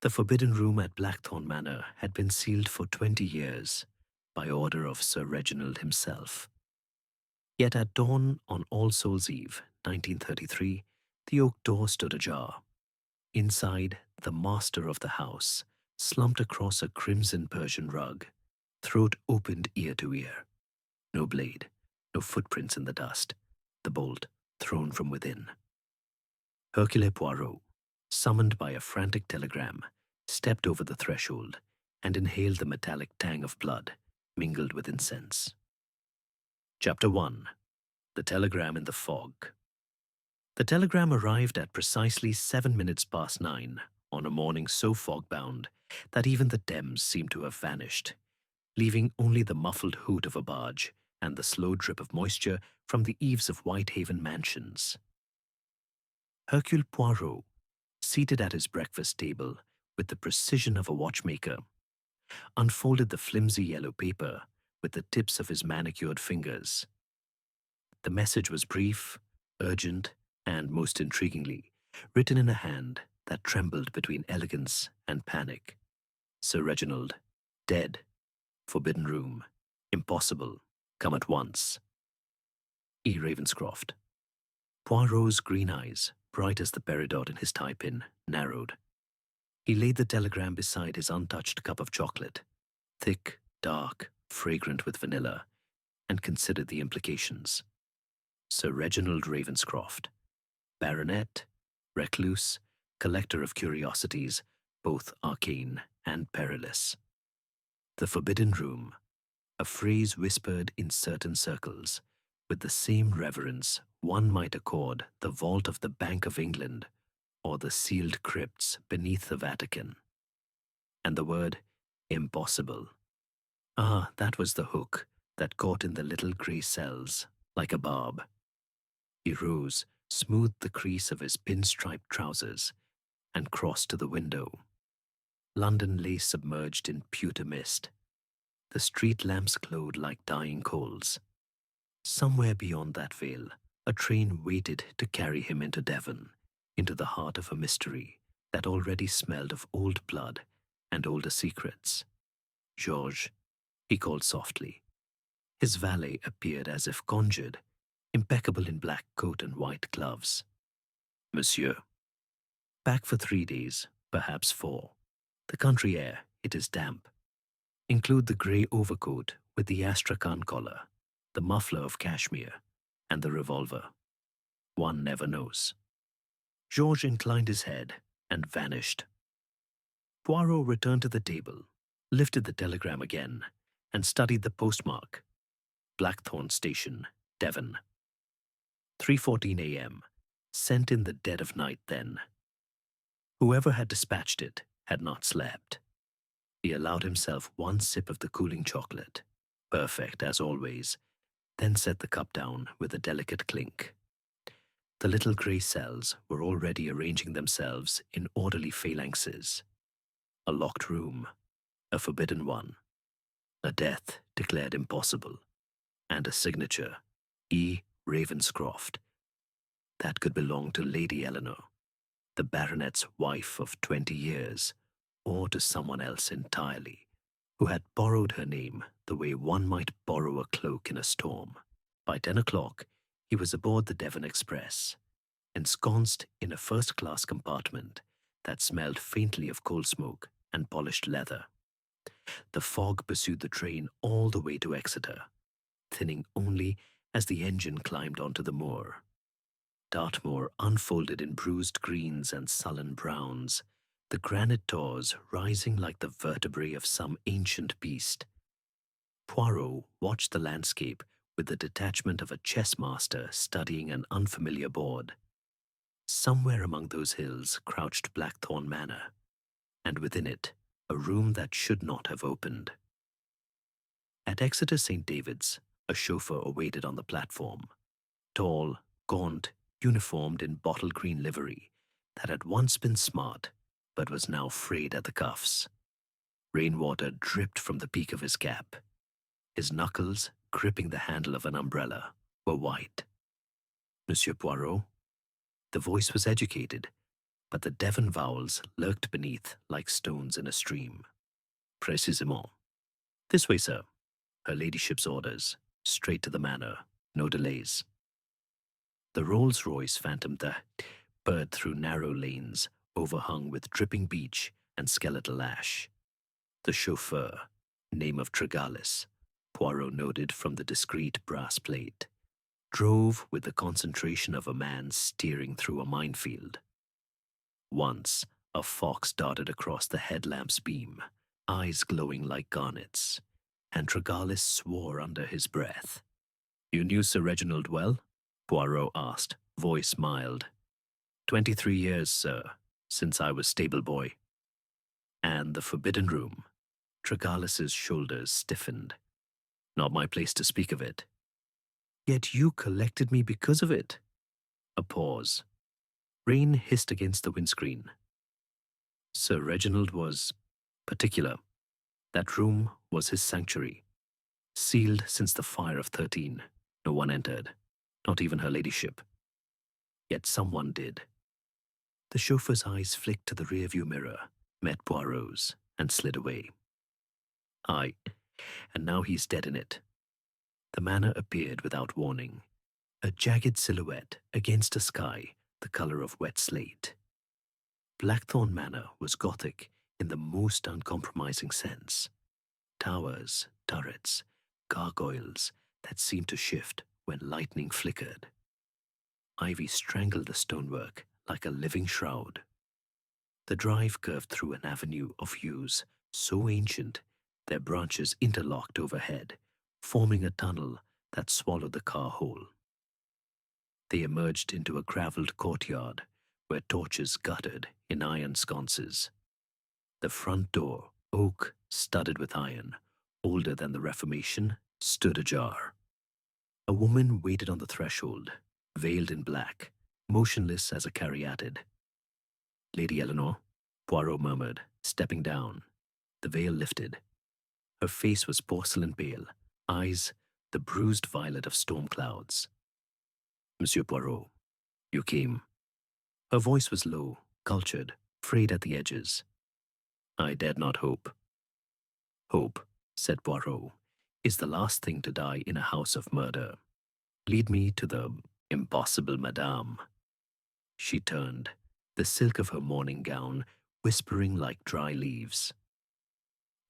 The forbidden room at Blackthorn Manor had been sealed for 20 years by order of Sir Reginald himself. Yet at dawn on All Souls' Eve, 1933, the oak door stood ajar. Inside, the master of the house slumped across a crimson Persian rug, throat opened ear to ear. No blade, no footprints in the dust, the bolt thrown from within. Hercule Poirot, summoned by a frantic telegram, stepped over the threshold and inhaled the metallic tang of blood mingled with incense. Chapter 1. The Telegram in the Fog. The telegram arrived at precisely 7 minutes past 9 on a morning so fog-bound that even the Thames seemed to have vanished, leaving only the muffled hoot of a barge and the slow drip of moisture from the eaves of Whitehaven mansions. Hercule Poirot, seated at his breakfast table with the precision of a watchmaker, unfolded the flimsy yellow paper with the tips of his manicured fingers. The message was brief, urgent, and, most intriguingly, written in a hand that trembled between elegance and panic. Sir Reginald, dead. Forbidden room. Impossible. Come at once. E. Ravenscroft. Poirot's green eyes, bright as the peridot in his tie-pin, narrowed. He laid the telegram beside his untouched cup of chocolate, thick, dark, fragrant with vanilla, and considered the implications. Sir Reginald Ravenscroft, baronet, recluse, collector of curiosities, both arcane and perilous. The forbidden room, a phrase whispered in certain circles, with the same reverence one might accord the vault of the Bank of England or the sealed crypts beneath the Vatican. And the word impossible. Ah, that was the hook that caught in the little grey cells like a barb. He rose, smoothed the crease of his pinstriped trousers, and crossed to the window. London lay submerged in pewter mist. The street lamps glowed like dying coals. Somewhere beyond that veil, a train waited to carry him into Devon, into the heart of a mystery that already smelled of old blood and older secrets. Georges, he called softly. His valet appeared as if conjured, impeccable in black coat and white gloves. Monsieur. Back for 3 days, perhaps 4. The country air, it is damp. Include the grey overcoat with the astrakhan collar, the muffler of cashmere, and the revolver. One never knows. Georges inclined his head and vanished. Poirot returned to the table, lifted the telegram again, and studied the postmark. Blackthorn Station, Devon. 3:14 a.m., sent in the dead of night then. Whoever had dispatched it had not slept. He allowed himself one sip of the cooling chocolate, perfect as always, then set the cup down with a delicate clink. The little grey cells were already arranging themselves in orderly phalanxes. A locked room, a forbidden one, a death declared impossible, and a signature, E. Ravenscroft. That could belong to Lady Eleanor, the baronet's wife of 20 years, or to someone else entirely, who had borrowed her name the way one might borrow a cloak in a storm. By 10 o'clock, he was aboard the Devon Express, ensconced in a first-class compartment that smelled faintly of coal smoke and polished leather. The fog pursued the train all the way to Exeter, thinning only as the engine climbed onto the moor. Dartmoor unfolded in bruised greens and sullen browns, the granite tors rising like the vertebrae of some ancient beast. Poirot watched the landscape with the detachment of a chess master studying an unfamiliar board. Somewhere among those hills crouched Blackthorn Manor, and within it, a room that should not have opened. At Exeter St. David's, a chauffeur awaited on the platform, tall, gaunt, uniformed in bottle green livery that had once been smart but was now frayed at the cuffs. Rainwater dripped from the peak of his cap. His knuckles, gripping the handle of an umbrella, were white. Monsieur Poirot? The voice was educated, but the Devon vowels lurked beneath like stones in a stream. Précisément. This way, sir. Her ladyship's orders. Straight to the manor. No delays. The Rolls-Royce phantom that purred through narrow lanes, overhung with dripping beach and skeletal ash. The chauffeur, name of Tregalis, Poirot noted from the discreet brass plate, drove with the concentration of a man steering through a minefield. Once, a fox darted across the headlamp's beam, eyes glowing like garnets, and Tregalis swore under his breath. You knew Sir Reginald well? Poirot asked, voice mild. 23 years, sir, since I was stable boy. And the forbidden room. Tregalis's shoulders stiffened. Not my place to speak of it. Yet you collected me because of it. A pause. Rain hissed against the windscreen. Sir Reginald was particular. That room was his sanctuary. Sealed since the fire of 13. No one entered, not even her ladyship. Yet someone did. The chauffeur's eyes flicked to the rearview mirror, met Poirot's, and slid away. Aye, and now he's dead in it. The manor appeared without warning, a jagged silhouette against a sky the color of wet slate. Blackthorn Manor was Gothic in the most uncompromising sense. Towers, turrets, gargoyles that seemed to shift when lightning flickered. Ivy strangled the stonework like a living shroud. The drive curved through an avenue of yews so ancient their branches interlocked overhead, forming a tunnel that swallowed the car whole. They emerged into a gravelled courtyard where torches guttered in iron sconces. The front door, oak studded with iron, older than the Reformation, stood ajar. A woman waited on the threshold, veiled in black, motionless as a caryatid. Lady Eleanor, Poirot murmured, stepping down. The veil lifted. Her face was porcelain pale, eyes the bruised violet of storm clouds. Monsieur Poirot, you came. Her voice was low, cultured, frayed at the edges. I dared not hope. Hope, said Poirot, is the last thing to die in a house of murder. Lead me to the impossible madame. She turned, the silk of her morning gown whispering like dry leaves.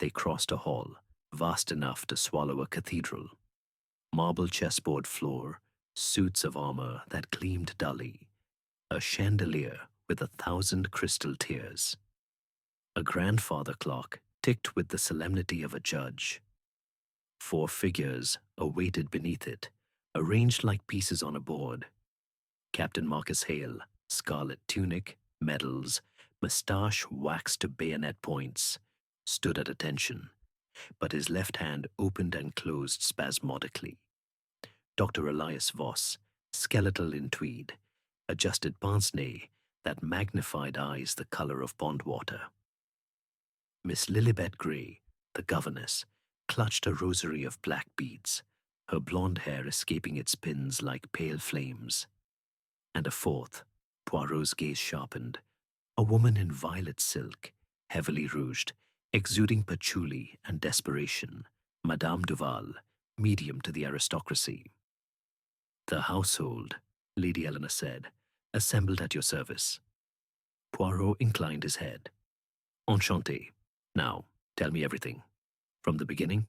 They crossed a hall, vast enough to swallow a cathedral. Marble chessboard floor, suits of armor that gleamed dully, a chandelier with 1,000 crystal tiers. A grandfather clock ticked with the solemnity of a judge. 4 figures awaited beneath it, arranged like pieces on a board. Captain Marcus Hale, scarlet tunic, medals, moustache waxed to bayonet points, stood at attention, but his left hand opened and closed spasmodically. Dr. Elias Voss, skeletal in tweed, adjusted pince-nez that magnified eyes the color of pond water. Miss Lilibet Grey, the governess, clutched a rosary of black beads, her blonde hair escaping its pins like pale flames. And a fourth, Poirot's gaze sharpened, a woman in violet silk, heavily rouged, exuding patchouli and desperation, Madame Duval, medium to the aristocracy. The household, Lady Eleanor said, assembled at your service. Poirot inclined his head. Enchanté. Now, tell me everything. From the beginning?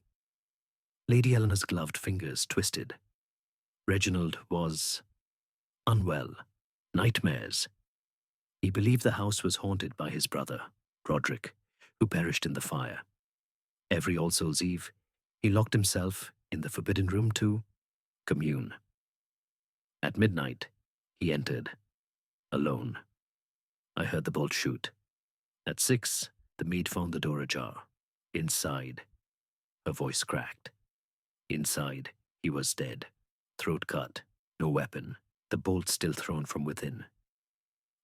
Lady Eleanor's gloved fingers twisted. Reginald was unwell. Nightmares. He believed the house was haunted by his brother, Roderick, who perished in the fire. Every All Souls' Eve, he locked himself in the forbidden room to commune. At midnight, he entered, alone. I heard the bolt shoot. At 6, the maid found the door ajar. Inside, her voice cracked. Inside, he was dead, throat cut, no weapon, the bolt still thrown from within.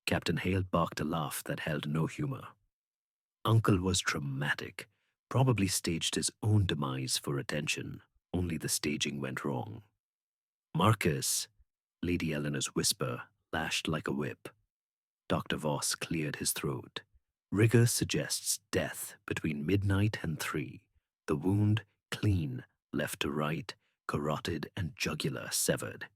Captain Hale barked a laugh that held no humor. Uncle was dramatic, probably staged his own demise for attention, only the staging went wrong. Marcus, Lady Eleanor's whisper lashed like a whip. Dr. Voss cleared his throat. Rigor suggests death between midnight and 3. The wound clean, left to right, carotid and jugular severed.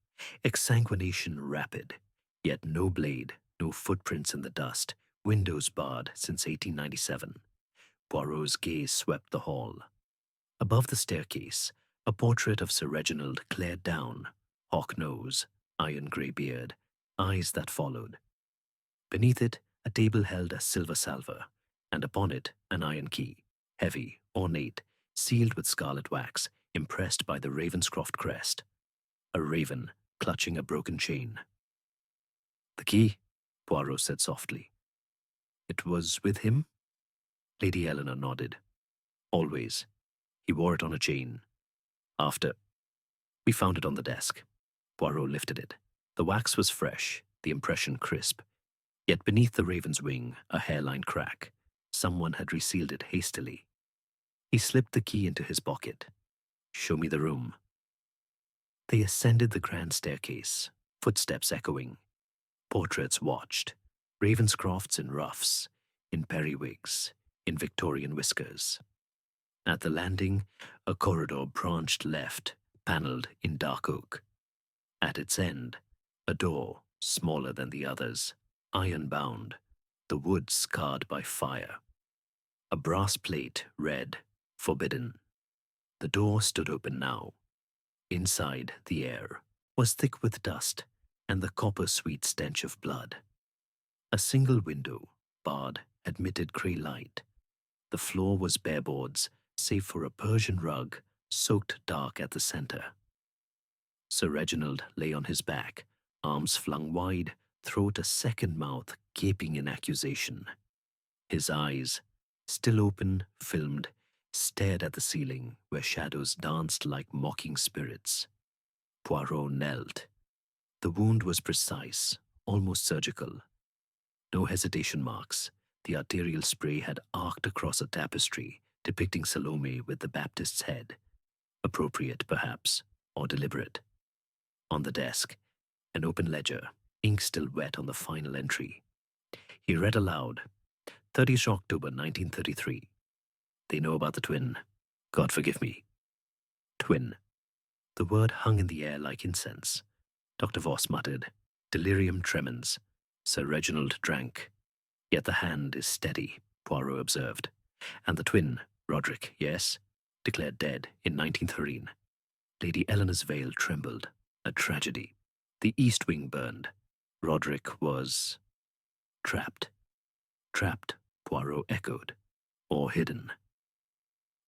Exsanguination rapid, yet no blade, no footprints in the dust, windows barred since 1897. Poirot's gaze swept the hall. Above the staircase, a portrait of Sir Reginald glared down, hawk nose, iron grey beard, eyes that followed. Beneath it, a table held a silver salver, and upon it an iron key, heavy, ornate, sealed with scarlet wax, impressed by the Ravenscroft crest. A raven clutching a broken chain. "The key," Poirot said softly. "It was with him?" Lady Eleanor nodded. "Always. He wore it on a chain. After, we found it on the desk." Poirot lifted it. The wax was fresh, the impression crisp. Yet beneath the raven's wing, a hairline crack. Someone had resealed it hastily. He slipped the key into his pocket. "Show me the room." They ascended the grand staircase, footsteps echoing. Portraits watched. Ravenscrofts in ruffs, in periwigs, in Victorian whiskers. At the landing, a corridor branched left, panelled in dark oak. At its end, a door, smaller than the others, iron-bound, the wood scarred by fire. A brass plate read, "Forbidden." The door stood open now. Inside, the air was thick with dust and the copper-sweet stench of blood. A single window, barred, admitted grey light. The floor was bare boards, save for a Persian rug, soaked dark at the centre. Sir Reginald lay on his back, arms flung wide, throat a second mouth gaping in accusation. His eyes, still open, filmed, stared at the ceiling where shadows danced like mocking spirits. Poirot knelt. The wound was precise, almost surgical. No hesitation marks. The arterial spray had arced across a tapestry depicting Salome with the Baptist's head. Appropriate, perhaps, or deliberate. On the desk, an open ledger, ink still wet on the final entry. He read aloud, 30th October 1933. They know about the twin. God forgive me. Twin. The word hung in the air like incense. Dr. Voss muttered, "Delirium tremens." Sir Reginald drank. "Yet the hand is steady," Poirot observed. "And the twin, Roderick, yes?" Declared dead in 1913. Lady Eleanor's veil trembled. A tragedy. The east wing burned. Roderick was trapped. Trapped, Poirot echoed. Or hidden.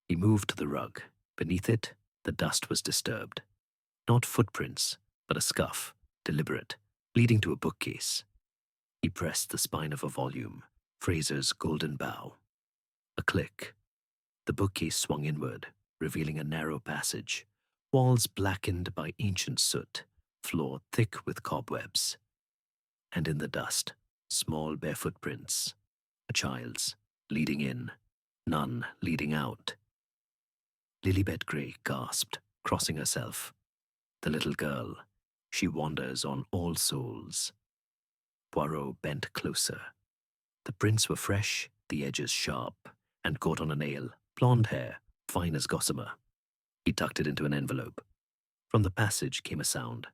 He moved to the rug. Beneath it, the dust was disturbed. Not footprints, but a scuff, deliberate, leading to a bookcase. He pressed the spine of a volume, Fraser's Golden Bough. A click. The bookcase swung inward, revealing a narrow passage, walls blackened by ancient soot, floor thick with cobwebs. And in the dust, small bare footprints. A child's, leading in, none leading out. Lilibet Grey gasped, crossing herself. The little girl, she wanders on All Souls. Poirot bent closer. The prints were fresh, the edges sharp, and caught on a nail, blonde hair, fine as gossamer. He tucked it into an envelope. From the passage came a sound,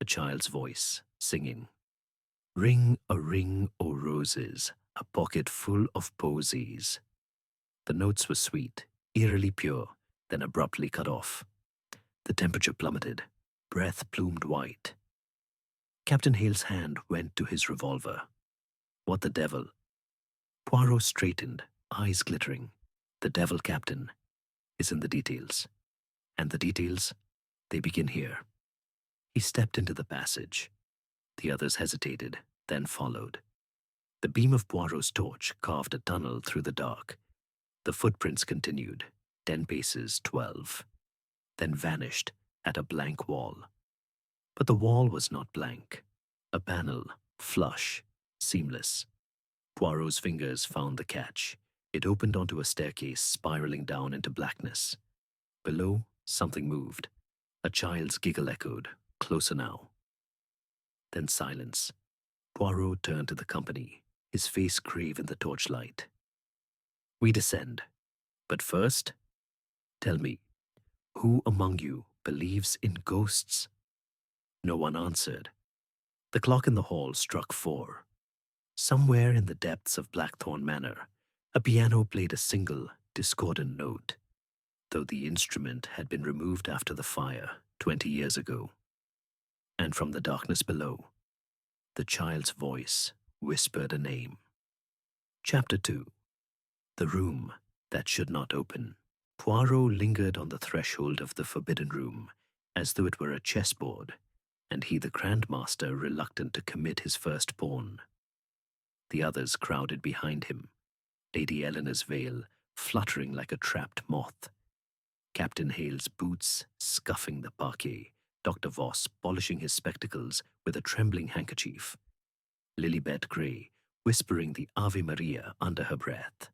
a child's voice, singing. "Ring a ring, O roses, a pocket full of posies." The notes were sweet, eerily pure, then abruptly cut off. The temperature plummeted, breath plumed white. Captain Hale's hand went to his revolver. What the devil? Poirot straightened, eyes glittering. The devil, Captain, is in the details. And the details, they begin here. He stepped into the passage. The others hesitated, then followed. The beam of Poirot's torch carved a tunnel through the dark. The footprints continued, 10 paces, 12, then vanished at a blank wall. But the wall was not blank. A panel, flush, seamless. Poirot's fingers found the catch. It opened onto a staircase spiraling down into blackness. Below, something moved. A child's giggle echoed, closer now. Then silence. Poirot turned to the company, his face grave in the torchlight. We descend. But first, tell me, who among you believes in ghosts? No one answered. The clock in the hall struck 4. Somewhere in the depths of Blackthorn Manor, a piano played a single, discordant note, though the instrument had been removed after the fire 20 years ago. And from the darkness below, the child's voice whispered a name. Chapter 2. The Room That Should Not Open. Poirot lingered on the threshold of the forbidden room, as though it were a chessboard, and he the grandmaster reluctant to commit his first pawn. The others crowded behind him, Lady Eleanor's veil fluttering like a trapped moth, Captain Hale's boots scuffing the parquet, Dr. Voss polishing his spectacles with a trembling handkerchief, Lilibet Grey whispering the Ave Maria under her breath.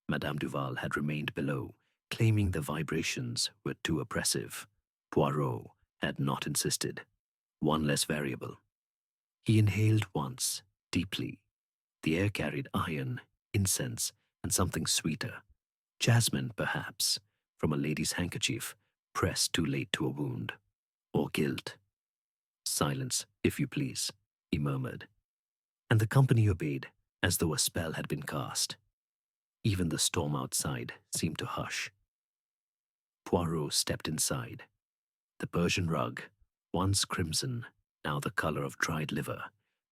Madame Duval had remained below, claiming the vibrations were too oppressive. Poirot had not insisted. One less variable. He inhaled once, deeply. The air carried iron, incense, and something sweeter. Jasmine, perhaps, from a lady's handkerchief, pressed too late to a wound. Or guilt. Silence, if you please, he murmured. And the company obeyed, as though a spell had been cast. Even the storm outside seemed to hush. Poirot stepped inside. The Persian rug, once crimson, now the color of dried liver,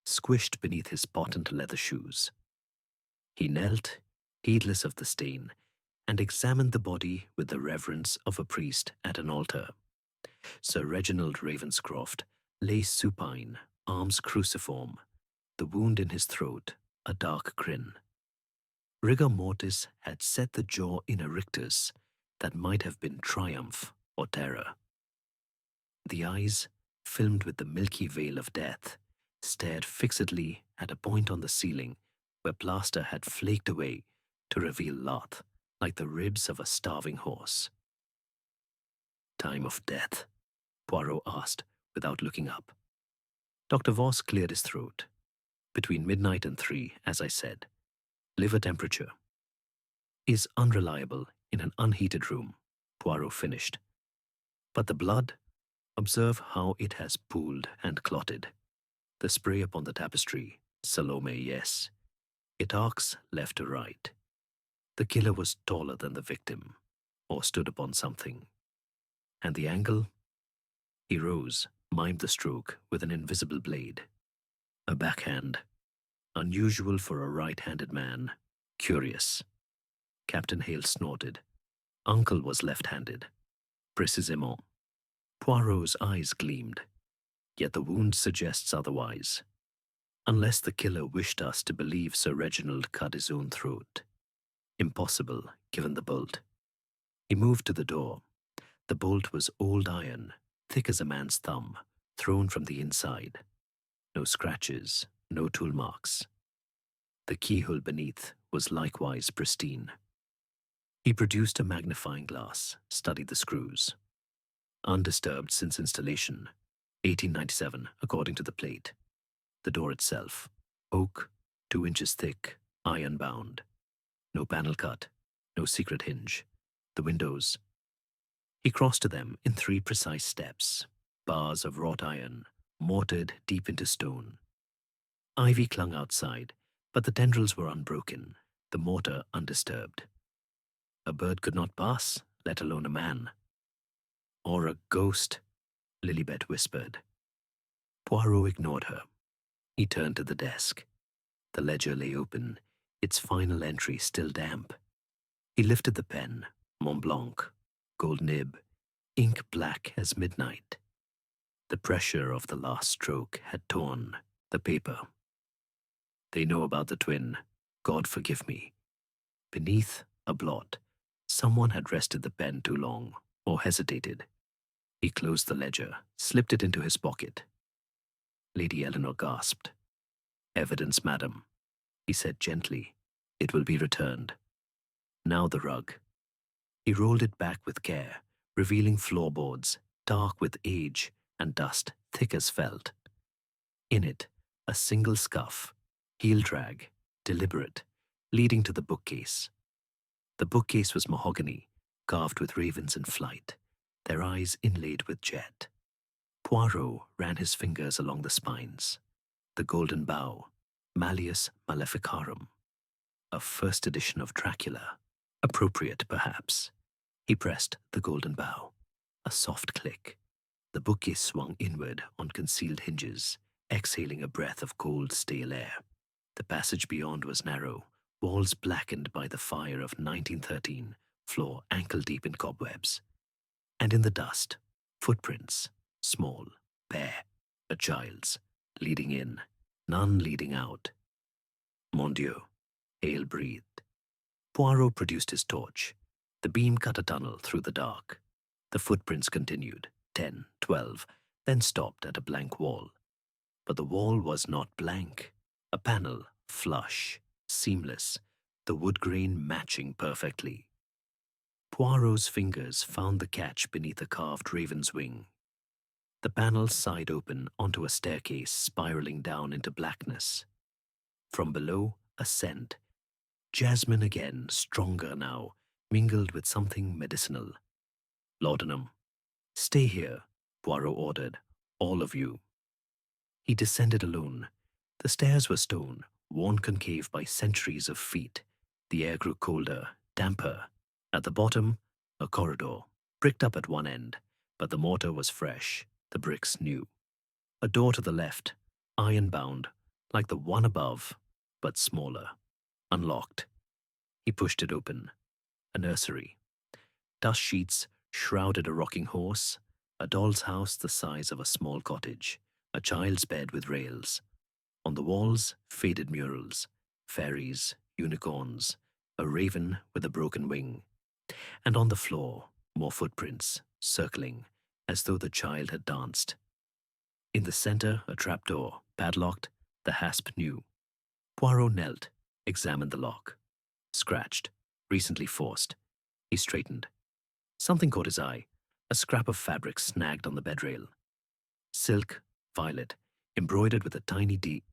squished beneath his patent leather shoes. He knelt, heedless of the stain, and examined the body with the reverence of a priest at an altar. Sir Reginald Ravenscroft lay supine, arms cruciform, the wound in his throat a dark grin. Rigor mortis had set the jaw in a rictus that might have been triumph or terror. The eyes, filmed with the milky veil of death, stared fixedly at a point on the ceiling where plaster had flaked away to reveal lath like the ribs of a starving horse. Time of death? Poirot asked without looking up. Dr. Voss cleared his throat. Between midnight and 3, as I said. Liver temperature. Is unreliable in an unheated room, Poirot finished. But the blood? Observe how it has pooled and clotted. The spray upon the tapestry, Salome, yes. It arcs left to right. The killer was taller than the victim, or stood upon something. And the angle? He rose, mimed the stroke with an invisible blade. A backhand. Unusual for a right-handed man. Curious. Captain Hale snorted. Uncle was left-handed. Précisément. Poirot's eyes gleamed. Yet the wound suggests otherwise. Unless the killer wished us to believe Sir Reginald cut his own throat. Impossible, given the bolt. He moved to the door. The bolt was old iron, thick as a man's thumb, thrown from the inside. No scratches, no tool marks. The keyhole beneath was likewise pristine. He produced a magnifying glass, studied the screws. Undisturbed since installation, 1897, according to the plate. The door itself, oak, 2 inches thick, iron-bound. No panel cut, no secret hinge. The windows. He crossed to them in 3 precise steps, bars of wrought iron, mortared deep into stone. Ivy clung outside, but the tendrils were unbroken, the mortar undisturbed. A bird could not pass, let alone a man. Or a ghost, Lilibet whispered. Poirot ignored her. He turned to the desk. The ledger lay open, its final entry still damp. He lifted the pen, Mont Blanc, gold nib, ink black as midnight. The pressure of the last stroke had torn the paper. They know about the twin, God forgive me. Beneath, a blot. Someone had rested the pen too long, or hesitated. He closed the ledger, slipped it into his pocket. Lady Eleanor gasped. Evidence, madam, he said gently. It will be returned. Now the rug. He rolled it back with care, revealing floorboards, dark with age and dust thick as felt. In it, A single scuff, heel drag, deliberate, leading to the bookcase. The bookcase was mahogany, carved with ravens in flight, their eyes inlaid with jet. Poirot ran his fingers along the spines. The Golden Bough, Malleus Maleficarum, a first edition of Dracula. Appropriate, perhaps. He pressed the Golden Bough. A soft click. The bookcase swung inward on concealed hinges, exhaling a breath of cold, stale air. The passage beyond was narrow, walls blackened by the fire of 1913, floor ankle-deep in cobwebs. And in the dust, footprints, small, bare, a child's, leading in, none leading out. Mon Dieu, Hale breathed. Poirot produced his torch. The beam cut a tunnel through the dark. The footprints continued, 10, 12, then stopped at a blank wall. But the wall was not blank. A panel, flush, seamless, the wood grain matching perfectly. Poirot's fingers found the catch beneath a carved raven's wing. The panel sighed open onto a staircase spiraling down into blackness. From below, a scent. Jasmine again, stronger now, mingled with something medicinal. Laudanum. Stay here, Poirot ordered. All of you. He descended alone. The stairs were stone, worn concave by centuries of feet. The air grew colder, damper. At the bottom, a corridor, bricked up at one end, but the mortar was fresh, the bricks new. A door to the left, iron-bound, like the one above, but smaller. Unlocked. He pushed it open. A nursery. Dust sheets shrouded a rocking horse, a doll's house the size of a small cottage, a child's bed with rails. On the walls, faded murals, fairies, unicorns, a raven with a broken wing. And on the floor, more footprints, circling, as though the child had danced. In the center, a trapdoor, padlocked, the hasp new. Poirot knelt, examined the lock. Scratched, recently forced. He straightened. Something caught his eye, a scrap of fabric snagged on the bedrail. Silk, violet, embroidered with a tiny D.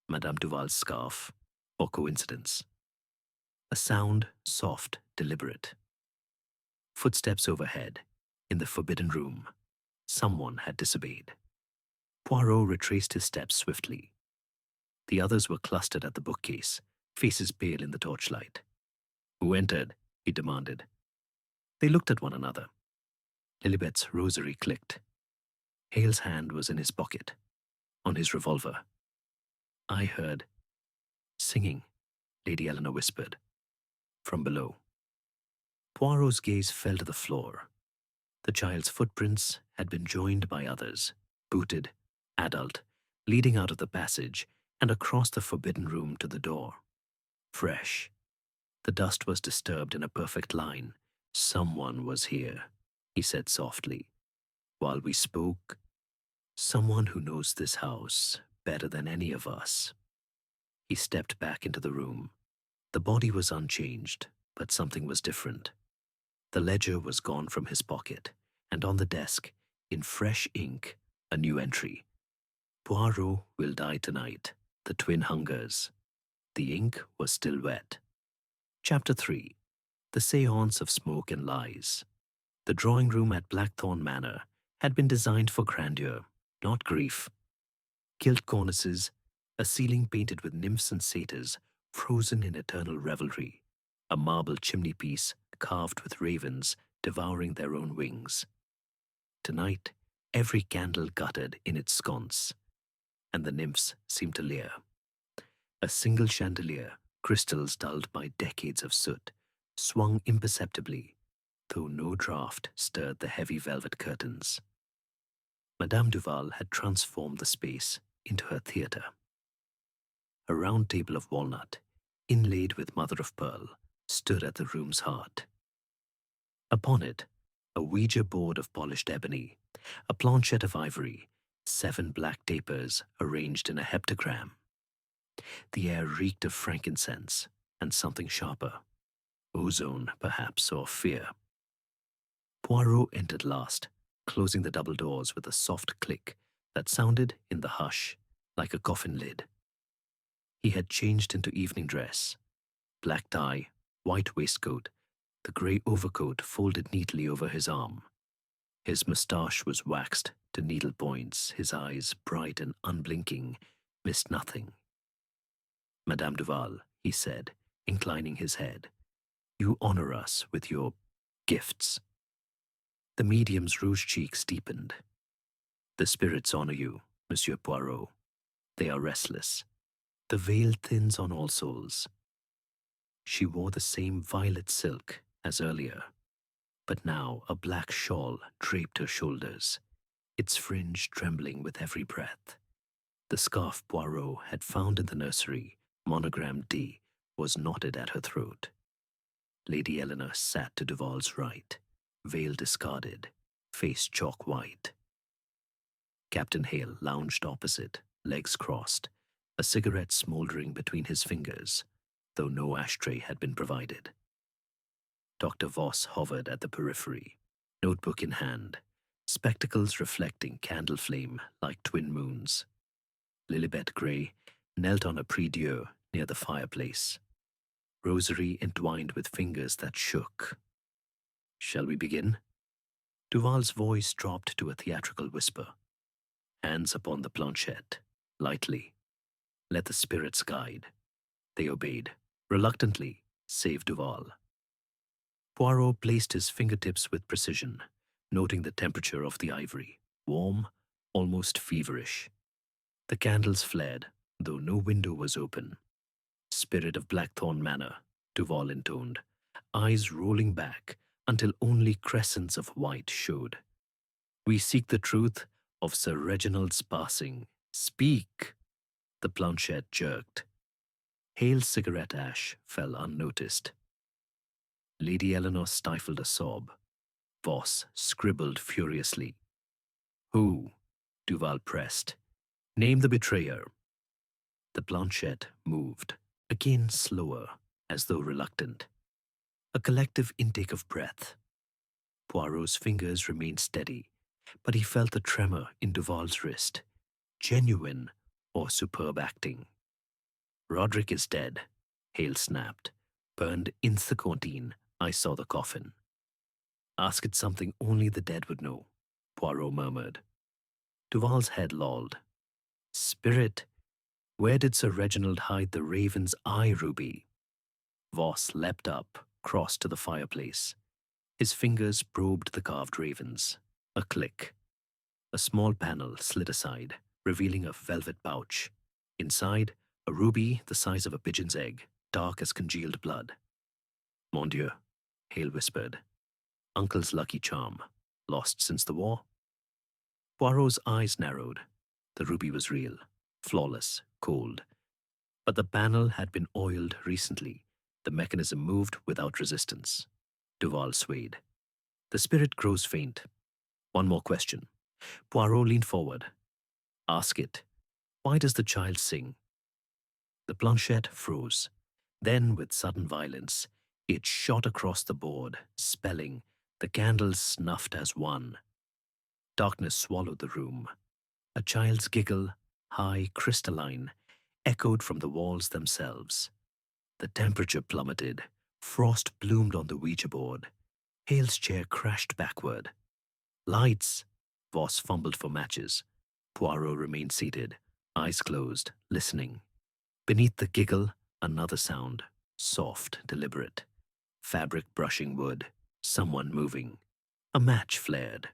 Madame Duval's scarf, or coincidence. A sound, soft, deliberate. Footsteps overhead, in the forbidden room. Someone had disobeyed. Poirot retraced his steps swiftly. The others were clustered at the bookcase, faces pale in the torchlight. Who entered? He demanded. They looked at one another. Lilibet's rosary clicked. Hale's hand was in his pocket, on his revolver. I heard singing, Lady Eleanor whispered, from below. Poirot's gaze fell to the floor. The child's footprints had been joined by others, booted, adult, leading out of the passage and across the forbidden room to the door. Fresh. The dust was disturbed in a perfect line. Someone was here, he said softly. While we spoke, someone who knows this house better than any of us. He stepped back into the room. The body was unchanged, but something was different. The ledger was gone from his pocket, and on the desk, in fresh ink, a new entry. Poirot will die tonight. The twin hungers. The ink was still wet. Chapter 3. The Seance of Smoke and Lies. The drawing room at Blackthorn Manor had been designed for grandeur, not grief. Gilt cornices, a ceiling painted with nymphs and satyrs frozen in eternal revelry, a marble chimney-piece carved with ravens devouring their own wings. Tonight, every candle guttered in its sconce, and the nymphs seemed to leer. A single chandelier, crystals dulled by decades of soot, swung imperceptibly, though no draught stirred the heavy velvet curtains. Madame Duval had transformed the space into her theatre. A round table of walnut, inlaid with mother of pearl, stood at the room's heart. Upon it, a Ouija board of polished ebony, a planchette of ivory, 7 black tapers arranged in a heptagram. The air reeked of frankincense and something sharper. Ozone, perhaps, or fear. Poirot entered last, closing the double doors with a soft click that sounded, in the hush, like a coffin lid. He had changed into evening dress, black tie, white waistcoat, the grey overcoat folded neatly over his arm. His moustache was waxed to needle points, his eyes, bright and unblinking, missed nothing. Madame Duval, he said, inclining his head, you honor us with your gifts. The medium's rouged cheeks deepened. The spirits honor you, Monsieur Poirot. They are restless. The veil thins on all souls. She wore the same violet silk as earlier, but now a black shawl draped her shoulders, its fringe trembling with every breath. The scarf Poirot had found in the nursery, monogrammed D, was knotted at her throat. Lady Eleanor sat to Duval's right, veil discarded, face chalk white. Captain Hale lounged opposite, legs crossed, a cigarette smoldering between his fingers, though no ashtray had been provided. Dr. Voss hovered at the periphery, notebook in hand, spectacles reflecting candle flame like twin moons. Lilibet Grey knelt on a prie-dieu near the fireplace, rosary entwined with fingers that shook. Shall we begin? Duval's voice dropped to a theatrical whisper. Hands upon the planchette, lightly. Let the spirits guide. They obeyed, reluctantly, save Duval. Poirot placed his fingertips with precision, noting the temperature of the ivory, warm, almost feverish. The candles flared, though no window was open. Spirit of Blackthorn Manor, Duval intoned, eyes rolling back until only crescents of white showed. We seek the truth of Sir Reginald's passing. Speak! The planchette jerked. Hale's cigarette ash fell unnoticed. Lady Eleanor stifled a sob. Voss scribbled furiously. Who? Duval pressed. Name the betrayer. The planchette moved, again slower, as though reluctant. A collective intake of breath. Poirot's fingers remained steady, but he felt the tremor in Duval's wrist. Genuine or superb acting. Roderick is dead, Hale snapped. Burned insta-contine, I saw the coffin. Ask it something only the dead would know, Poirot murmured. Duval's head lolled. Spirit, where did Sir Reginald hide the raven's eye ruby? Voss leapt up, crossed to the fireplace. His fingers probed the carved ravens. A click. A small panel slid aside, revealing a velvet pouch. Inside, a ruby the size of a pigeon's egg, dark as congealed blood. Mon Dieu, Hale whispered. Uncle's lucky charm. Lost since the war? Poirot's eyes narrowed. The ruby was real, flawless, cold. But the panel had been oiled recently. The mechanism moved without resistance. Duval swayed. The spirit grows faint. One more question. Poirot leaned forward. Ask it. Why does the child sing? The planchette froze. Then, with sudden violence, it shot across the board, spelling, the candles snuffed as one. Darkness swallowed the room. A child's giggle, high, crystalline, echoed from the walls themselves. The temperature plummeted. Frost bloomed on the Ouija board. Hale's chair crashed backward. Lights! Voss fumbled for matches. Poirot remained seated, eyes closed, listening. Beneath the giggle, another sound, soft, deliberate. Fabric brushing wood, someone moving. A match flared.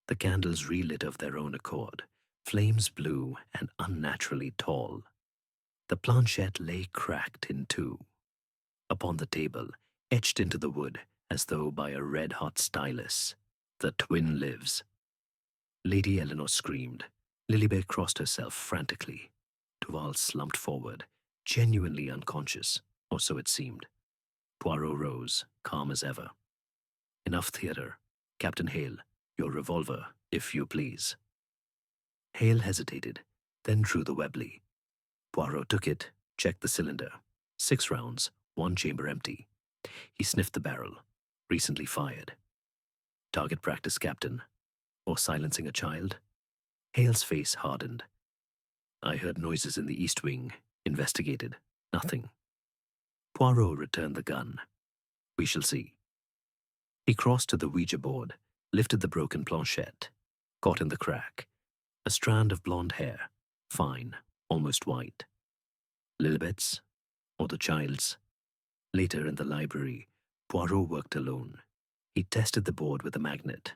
The candles relit of their own accord, flames blue and unnaturally tall. The planchette lay cracked in two. Upon the table, etched into the wood as though by a red-hot stylus, the twin lives. Lady Eleanor screamed. Lilibet crossed herself frantically. Duval slumped forward, genuinely unconscious, or so it seemed. Poirot rose, calm as ever. Enough theatre. Captain Hale, your revolver, if you please. Hale hesitated, then drew the Webley. Poirot took it, checked the cylinder. 6 rounds, 1 chamber empty. He sniffed the barrel. Recently fired. Target practice, Captain. Or silencing a child? Hale's face hardened. I heard noises in the east wing. Investigated. Nothing. Poirot returned the gun. We shall see. He crossed to the Ouija board, lifted the broken planchette. Caught in the crack. A strand of blonde hair. Fine. Almost white. Lilibet's? Or the child's? Later in the library, Poirot worked alone. He tested the board with a magnet.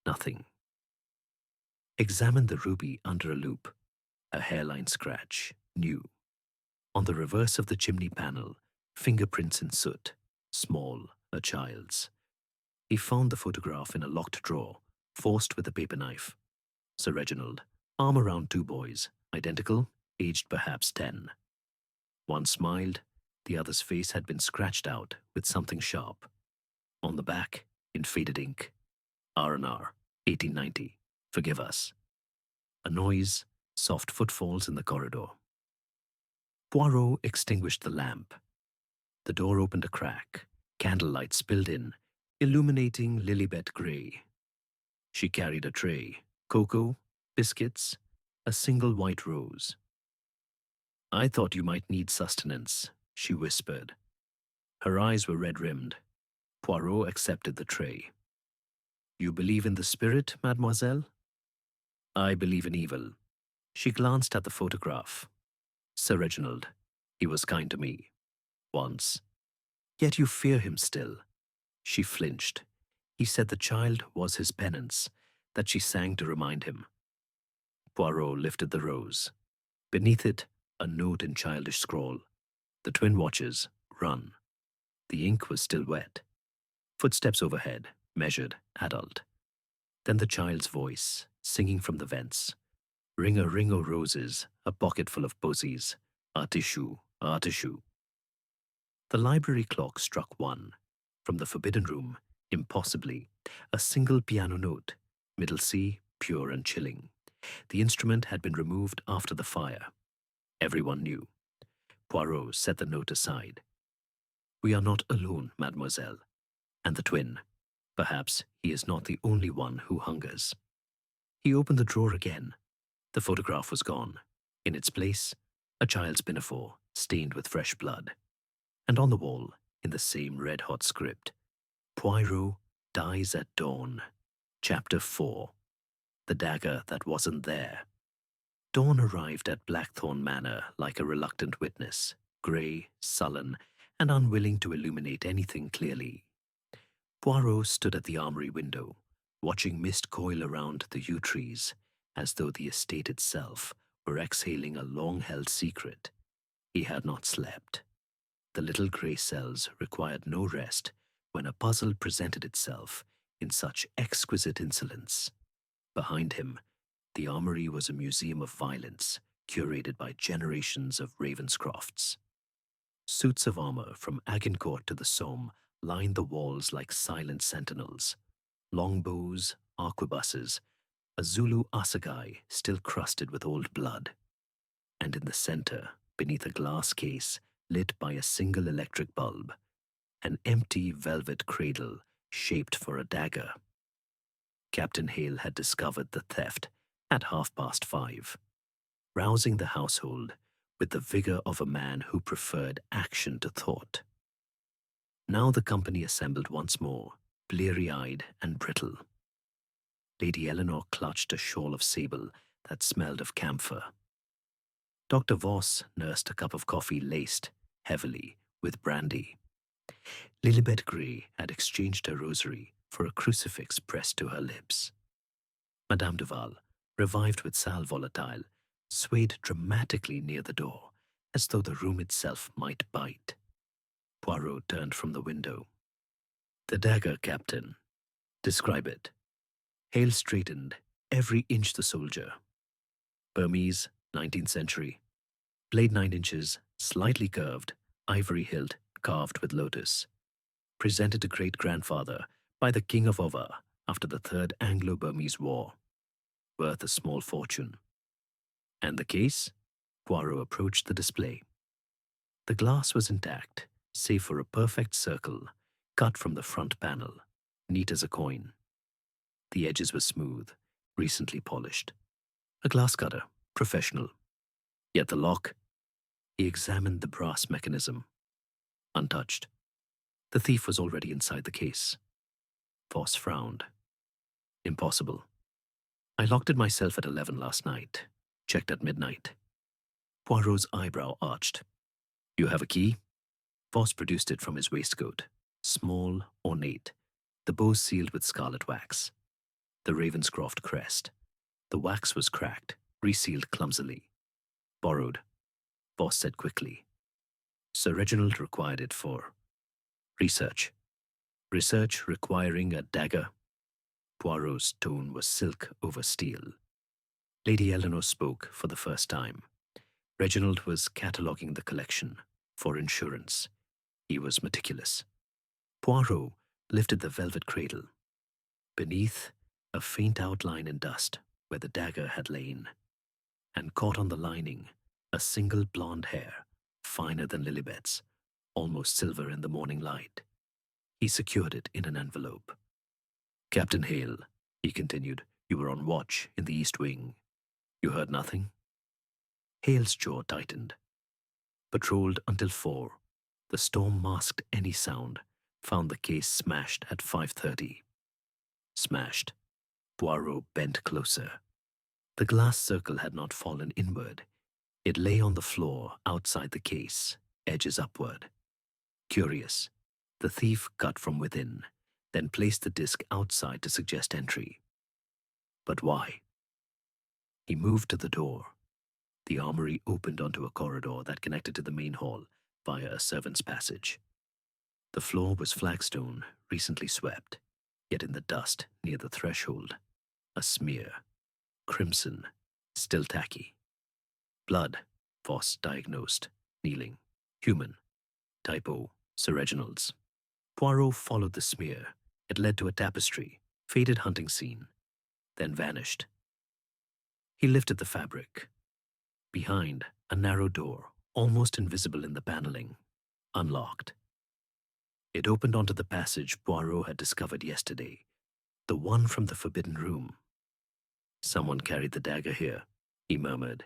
Nothing. Examined the ruby under a loupe. A hairline scratch. New. On the reverse of the chimney panel, fingerprints in soot. Small, a child's. He found the photograph in a locked drawer, forced with a paper knife. Sir Reginald, arm around two boys, identical, aged perhaps 10. One smiled, the other's face had been scratched out with something sharp. On the back, in faded ink, R&R, 1890, forgive us. A noise, soft footfalls in the corridor. Poirot extinguished the lamp. The door opened a crack. Candlelight spilled in, illuminating Lilibet Grey. She carried a tray, cocoa, biscuits, a single white rose. I thought you might need sustenance, she whispered. Her eyes were red-rimmed. Poirot accepted the tray. You believe in the spirit, mademoiselle? I believe in evil. She glanced at the photograph. Sir Reginald, he was kind to me. Once. Yet you fear him still. She flinched. He said the child was his penance, that she sang to remind him. Poirot lifted the rose. Beneath it, a note in childish scrawl. The twin watches, run. The ink was still wet. Footsteps overhead, measured, adult. Then the child's voice, singing from the vents. Ring o' roses, a pocket full of posies. Artichoux, artichoux. The library clock struck 1. From the forbidden room, impossibly, a single piano note, middle C, pure and chilling. The instrument had been removed after the fire. Everyone knew. Poirot set the note aside. We are not alone, mademoiselle. And the twin. Perhaps he is not the only one who hungers. He opened the drawer again. The photograph was gone. In its place, a child's pinafore, stained with fresh blood. And on the wall, in the same red-hot script, Poirot dies at dawn. Chapter 4. The dagger that wasn't there. Dawn arrived at Blackthorn Manor like a reluctant witness, grey, sullen, and unwilling to illuminate anything clearly. Poirot stood at the armory window, watching mist coil around the yew trees, as though the estate itself were exhaling a long-held secret. He had not slept. The little grey cells required no rest when a puzzle presented itself in such exquisite insolence. Behind him, the armory was a museum of violence, curated by generations of Ravenscrofts. Suits of armor from Agincourt to the Somme lined the walls like silent sentinels. Longbows, arquebuses, a Zulu assegai still crusted with old blood. And in the center, beneath a glass case lit by a single electric bulb, an empty velvet cradle shaped for a dagger. Captain Hale had discovered the theft at 5:30, rousing the household with the vigor of a man who preferred action to thought. Now the company assembled once more, bleary-eyed and brittle. Lady Eleanor clutched a shawl of sable that smelled of camphor. Dr. Voss nursed a cup of coffee laced, heavily, with brandy. Lilibet Grey had exchanged her rosary for a crucifix pressed to her lips. Madame Duval, revived with sal volatile, swayed dramatically near the door, as though the room itself might bite. Poirot turned from the window. The dagger, Captain. Describe it. Hale straightened, every inch the soldier. Burmese, 19th century. Blade 9 inches, slightly curved, ivory hilt, carved with lotus. Presented to great-grandfather by the King of Ova after the Third Anglo-Burmese War. Worth a small fortune. And the case? Poirot approached the display. The glass was intact, save for a perfect circle, cut from the front panel, neat as a coin. The edges were smooth, recently polished. A glass cutter, professional. Yet the lock, he examined the brass mechanism, untouched. The thief was already inside the case. Voss frowned. Impossible. I locked it myself at 11 last night. Checked at midnight. Poirot's eyebrow arched. You have a key? Voss produced it from his waistcoat. Small, ornate. The bow sealed with scarlet wax. The Ravenscroft crest. The wax was cracked, resealed clumsily. Borrowed, Voss said quickly. Sir Reginald required it for research. Research requiring a dagger. Poirot's tone was silk over steel. Lady Eleanor spoke for the first time. Reginald was cataloguing the collection for insurance. He was meticulous. Poirot lifted the velvet cradle. Beneath, a faint outline in dust where the dagger had lain, and caught on the lining a single blonde hair, finer than Lilibet's, almost silver in the morning light. He secured it in an envelope. Captain Hale, he continued, you were on watch in the East Wing. You heard nothing? Hale's jaw tightened. Patrolled until 4. The storm masked any sound. Found the case smashed at 5:30. Smashed. Poirot bent closer. The glass circle had not fallen inward. It lay on the floor outside the case, edges upward. Curious. The thief cut from within, then placed the disc outside to suggest entry. But why? He moved to the door. The armory opened onto a corridor that connected to the main hall via a servant's passage. The floor was flagstone, recently swept, yet in the dust near the threshold, a smear, crimson, still tacky. Blood, Voss diagnosed, kneeling, human, typo, Sir Reginald's. Poirot followed the smear. It led to a tapestry, faded hunting scene, then vanished. He lifted the fabric. Behind, a narrow door, almost invisible in the paneling, unlocked. It opened onto the passage Poirot had discovered yesterday, the one from the forbidden room. Someone carried the dagger here, he murmured,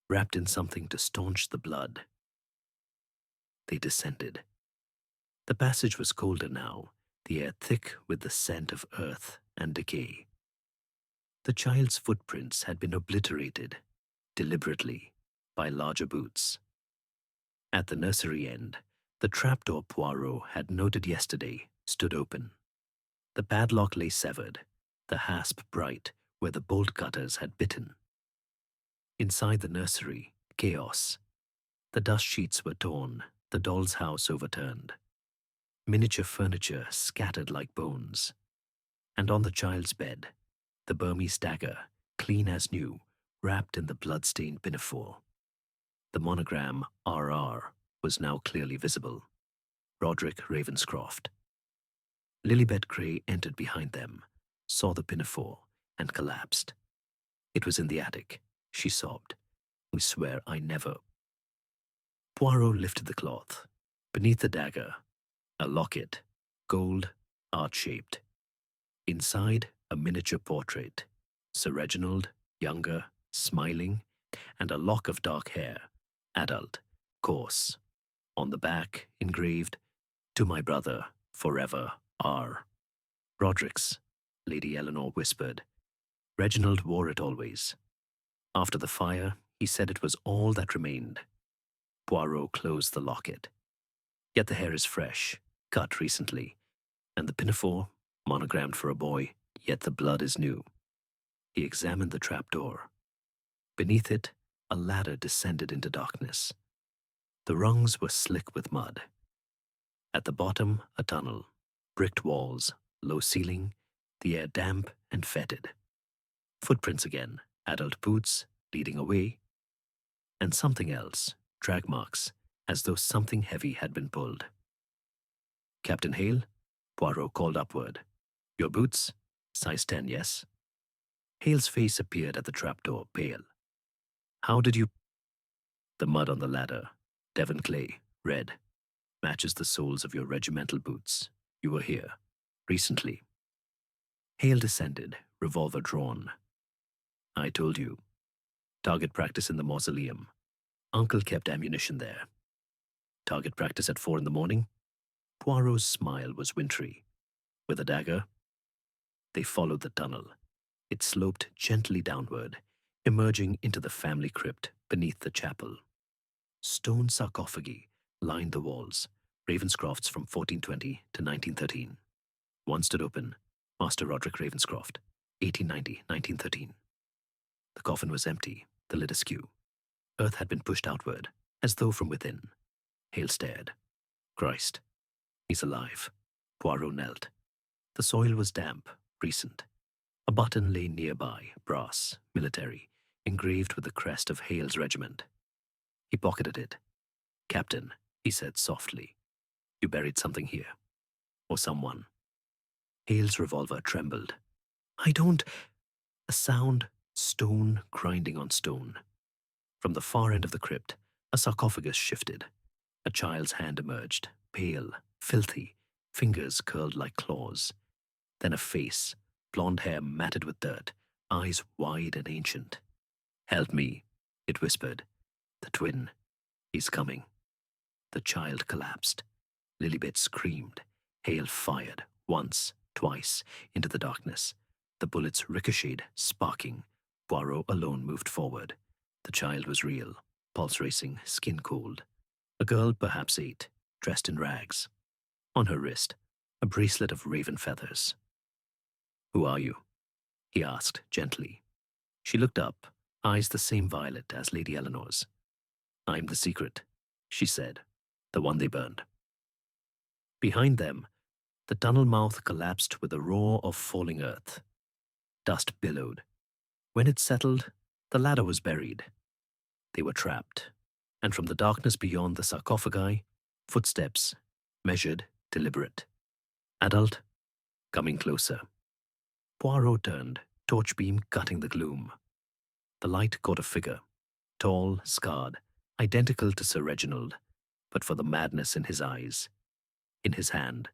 wrapped in something to staunch the blood. They descended. The passage was colder now, the air thick with the scent of earth and decay. The child's footprints had been obliterated, deliberately, by larger boots. At the nursery end, the trapdoor Poirot had noted yesterday stood open. The padlock lay severed, the hasp bright where the bolt cutters had bitten. Inside the nursery, chaos. The dust sheets were torn, the doll's house overturned. Miniature furniture scattered like bones. And on the child's bed, the Burmese dagger, clean as new, wrapped in the blood-stained pinafore. The monogram RR was now clearly visible. Roderick Ravenscroft. Lilibet Grey entered behind them, saw the pinafore, and collapsed. It was in the attic, she sobbed. I swear I never. Poirot lifted the cloth. Beneath the dagger, a locket, gold, art-shaped. Inside, a miniature portrait. Sir Reginald, younger, smiling, and a lock of dark hair, adult, coarse. On the back, engraved, "To my brother, forever, R." Roderick's, Lady Eleanor whispered. Reginald wore it always. After the fire, he said it was all that remained. Poirot closed the locket. Yet the hair is fresh, cut recently, and the pinafore, monogrammed for a boy, yet the blood is new. He examined the trapdoor. Beneath it, a ladder descended into darkness. The rungs were slick with mud. At the bottom, a tunnel, bricked walls, low ceiling, the air damp and fetid. Footprints again, adult boots, leading away, and something else, drag marks, as though something heavy had been pulled. Captain Hale? Poirot called upward. Your boots? Size 10, yes? Hale's face appeared at the trapdoor, pale. How did you... The mud on the ladder, Devon clay, red, matches the soles of your regimental boots. You were here, recently. Hale descended, revolver drawn. I told you. Target practice in the mausoleum. Uncle kept ammunition there. Target practice at 4 in the morning? Poirot's smile was wintry. With a dagger? They followed the tunnel. It sloped gently downward, emerging into the family crypt beneath the chapel. Stone sarcophagi lined the walls, Ravenscroft's from 1420 to 1913. One stood open, Master Roderick Ravenscroft, 1890-1913. The coffin was empty, the lid askew. Earth had been pushed outward, as though from within. Hale stared. Christ, he's alive. Poirot knelt. The soil was damp, recent. A button lay nearby, brass, military, engraved with the crest of Hale's regiment. He pocketed it. Captain, he said softly, you buried something here. Or someone. Hale's revolver trembled. I don't... A sound, stone grinding on stone. From the far end of the crypt, a sarcophagus shifted. A child's hand emerged, pale, filthy, fingers curled like claws. Then a face, blonde hair matted with dirt, eyes wide and ancient. Help me, it whispered. The twin. He's coming. The child collapsed. Lilibet screamed. Hale fired, once, twice, into the darkness. The bullets ricocheted, sparking. Poirot alone moved forward. The child was real, pulse racing, skin cold. A girl, perhaps 8, dressed in rags. On her wrist, a bracelet of raven feathers. Who are you? He asked gently. She looked up, eyes the same violet as Lady Eleanor's. I'm the secret, she said, the one they burned. Behind them, the tunnel mouth collapsed with a roar of falling earth. Dust billowed. When it settled, the ladder was buried. They were trapped, and from the darkness beyond the sarcophagi, footsteps, measured, deliberate. Adult, coming closer. Poirot turned, torch beam cutting the gloom. The light caught a figure, tall, scarred, identical to Sir Reginald, but for the madness in his eyes. In his hand,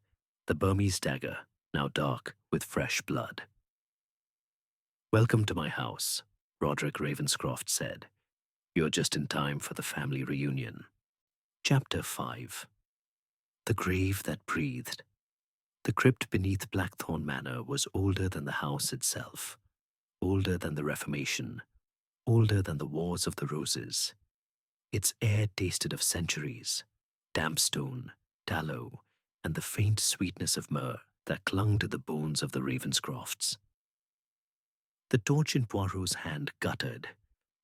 the Burmese dagger, now dark with fresh blood. Welcome to my house, Roderick Ravenscroft said. You're just in time for the family reunion. Chapter 5. The grave that breathed. The crypt beneath Blackthorn Manor was older than the house itself, older than the Reformation, older than the Wars of the Roses. Its air tasted of centuries, damp stone, tallow, and the faint sweetness of myrrh that clung to the bones of the Ravenscrofts. The torch in Poirot's hand guttered,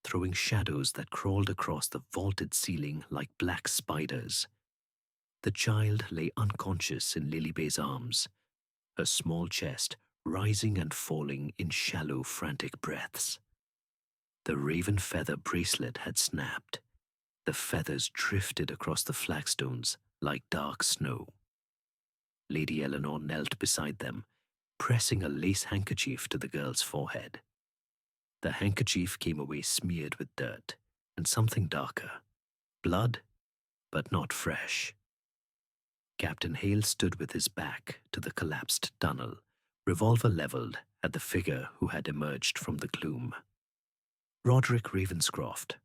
throwing shadows that crawled across the vaulted ceiling like black spiders. The child lay unconscious in Lilibet's arms, her small chest rising and falling in shallow, frantic breaths. The raven feather bracelet had snapped. The feathers drifted across the flagstones like dark snow. Lady Eleanor knelt beside them, pressing a lace handkerchief to the girl's forehead. The handkerchief came away smeared with dirt and something darker. Blood, but not fresh. Captain Hale stood with his back to the collapsed tunnel, revolver leveled at the figure who had emerged from the gloom. Roderick Ravenscroft,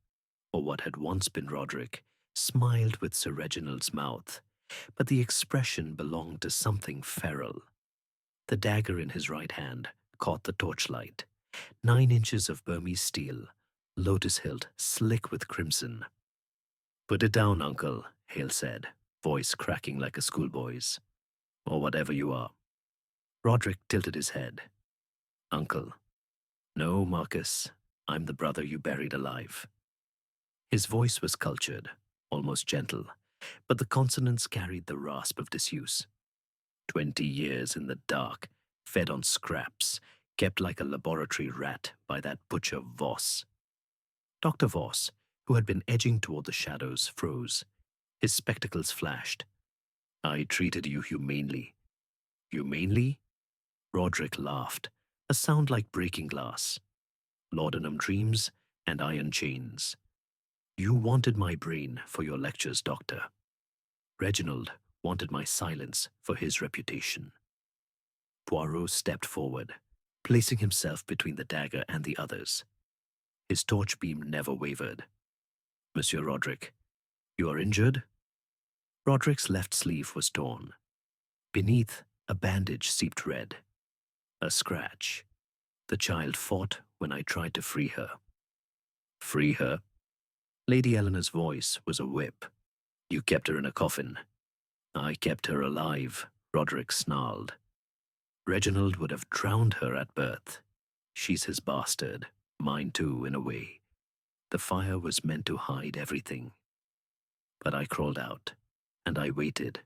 or what had once been Roderick, smiled with Sir Reginald's mouth, but the expression belonged to something feral. The dagger in his right hand caught the torchlight. 9 inches of Burmese steel, lotus hilt slick with crimson. Put it down, Uncle, Hale said, voice cracking like a schoolboy's. Or whatever you are. Roderick tilted his head. Uncle. No, Marcus, I'm the brother you buried alive. His voice was cultured, almost gentle, but the consonants carried the rasp of disuse. 20 years in the dark, fed on scraps, kept like a laboratory rat by that butcher Voss. Dr. Voss, who had been edging toward the shadows, froze. His spectacles flashed. I treated you humanely. Humanely? Roderick laughed, a sound like breaking glass. Laudanum dreams and iron chains. You wanted my brain for your lectures, Doctor. Reginald wanted my silence for his reputation. Poirot stepped forward, placing himself between the dagger and the others. His torch beam never wavered. Monsieur Roderick. You are injured? Roderick's left sleeve was torn. Beneath, a bandage seeped red. A scratch. The child fought when I tried to free her. Free her? Lady Eleanor's voice was a whip. You kept her in a coffin. I kept her alive, Roderick snarled. Reginald would have drowned her at birth. She's his bastard, mine too, in a way. The fire was meant to hide everything. But I crawled out, and I waited.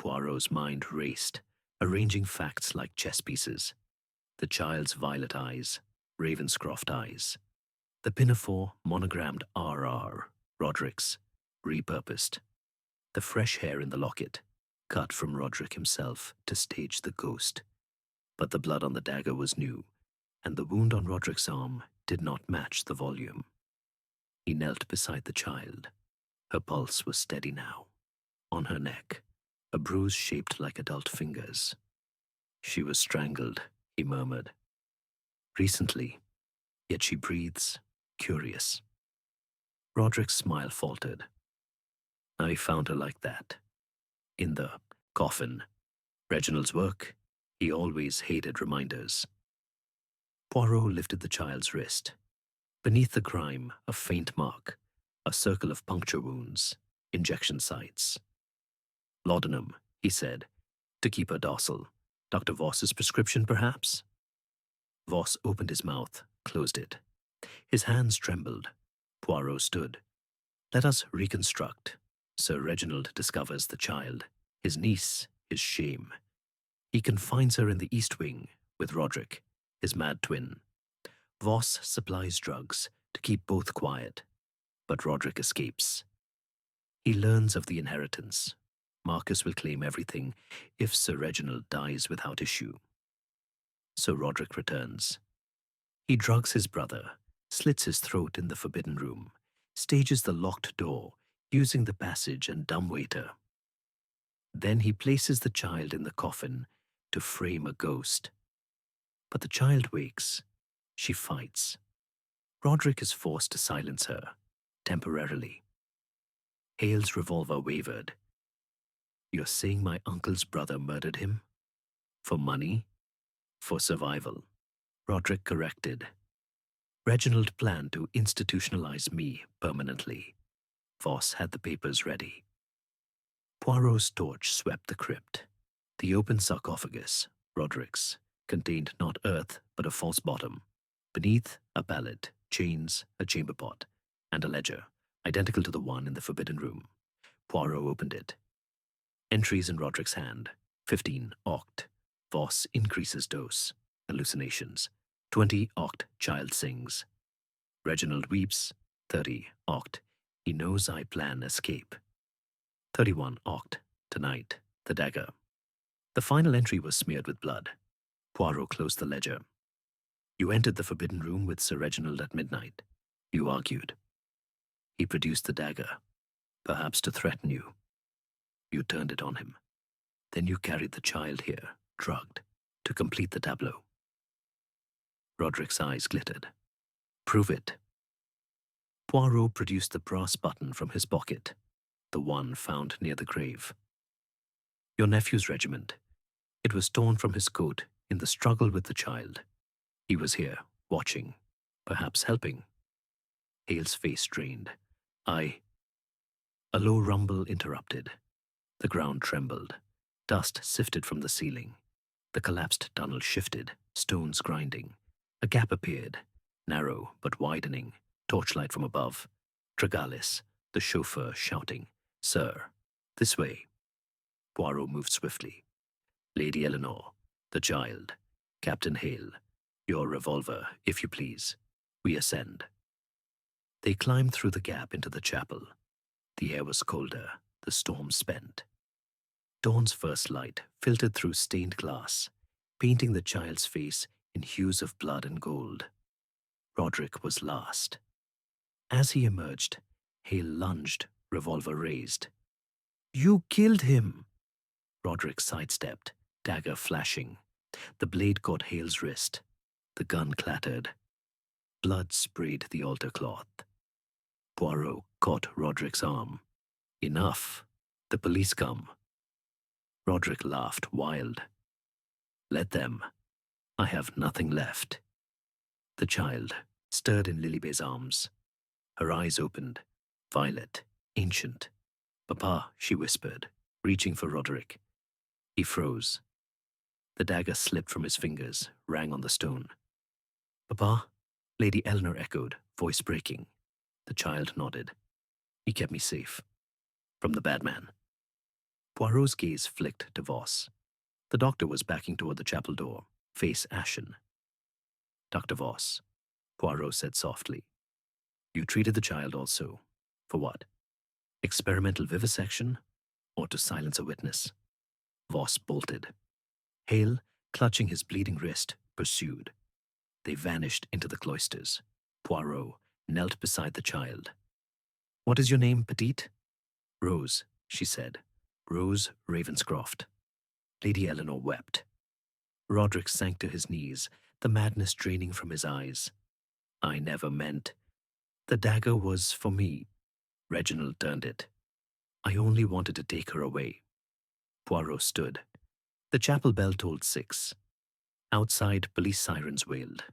Poirot's mind raced, arranging facts like chess pieces. The child's violet eyes, Ravenscroft eyes. The pinafore monogrammed RR, Roderick's, repurposed. The fresh hair in the locket, cut from Roderick himself to stage the ghost. But the blood on the dagger was new, and the wound on Roderick's arm did not match the volume. He knelt beside the child. Her pulse was steady now. On her neck, a bruise shaped like adult fingers. She was strangled, he murmured. Recently, yet she breathes, curious. Roderick's smile faltered. I found her like that. In the coffin. Reginald's work, he always hated reminders. Poirot lifted the child's wrist. Beneath the crime, a faint mark, a circle of puncture wounds, injection sites. Laudanum, he said, to keep her docile. Dr. Voss's prescription, perhaps? Voss opened his mouth, closed it. His hands trembled. Poirot stood. Let us reconstruct. Sir Reginald discovers the child, his niece, his shame. He confines her in the East Wing with Roderick, his mad twin. Voss supplies drugs to keep both quiet, but Roderick escapes. He learns of the inheritance. Marcus will claim everything if Sir Reginald dies without issue. So Roderick returns. He drugs his brother, slits his throat in the forbidden room, stages the locked door, using the passage and dumbwaiter. Then he places the child in the coffin to frame a ghost. But the child wakes. She fights. Roderick is forced to silence her, temporarily. Hale's revolver wavered. You're saying my uncle's brother murdered him? For money? For survival? Roderick corrected. Reginald planned to institutionalize me permanently. Voss had the papers ready. Poirot's torch swept the crypt. The open sarcophagus, Roderick's, contained not earth but a false bottom. Beneath, a pallet, chains, a chamber pot, and a ledger, identical to the one in the forbidden room. Poirot opened it. Entries in Roderick's hand. 15 oct. Voss increases dose. Hallucinations. 20 oct. Child sings. Reginald weeps. 30 oct. He knows I plan escape. 31 oct. Tonight. The dagger. The final entry was smeared with blood. Poirot closed the ledger. You entered the forbidden room with Sir Reginald at midnight. You argued. He produced the dagger, perhaps to threaten you. You turned it on him. Then you carried the child here, drugged, to complete the tableau. Roderick's eyes glittered. Prove it. Poirot produced the brass button from his pocket, the one found near the grave. Your nephew's regiment. It was torn from his coat in the struggle with the child. He was here, watching, perhaps helping. Hale's face strained. A low rumble interrupted. The ground trembled. Dust sifted from the ceiling. The collapsed tunnel shifted, stones grinding. A gap appeared, narrow but widening, torchlight from above. Tregalis, the chauffeur, shouting, Sir, this way. Poirot moved swiftly. Lady Eleanor, the child, Captain Hale, your revolver, if you please. We ascend. They climbed through the gap into the chapel. The air was colder, the storm spent. Dawn's first light filtered through stained glass, painting the child's face in hues of blood and gold. Roderick was last. As he emerged, Hale lunged, revolver raised. You killed him! Roderick sidestepped, dagger flashing. The blade caught Hale's wrist. The gun clattered. Blood sprayed the altar cloth. Poirot caught Roderick's arm. Enough. The police come. Roderick laughed wild. Let them. I have nothing left. The child stirred in Lilibet's arms. Her eyes opened, violet, ancient. Papa, she whispered, reaching for Roderick. He froze. The dagger slipped from his fingers, rang on the stone. Papa? Lady Eleanor echoed, voice breaking. The child nodded. He kept me safe. From the bad man. Poirot's gaze flicked to Voss. The doctor was backing toward the chapel door, face ashen. Dr. Voss, Poirot said softly. You treated the child also. For what? Experimental vivisection? Or to silence a witness? Voss bolted. Hale, clutching his bleeding wrist, pursued. They vanished into the cloisters. Poirot knelt beside the child. What is your name, petite? Rose, she said. Rose Ravenscroft. Lady Eleanor wept. Roderick sank to his knees, the madness draining from his eyes. I never meant. The dagger was for me. Reginald turned it. I only wanted to take her away. Poirot stood. The chapel bell tolled 6. Outside, police sirens wailed.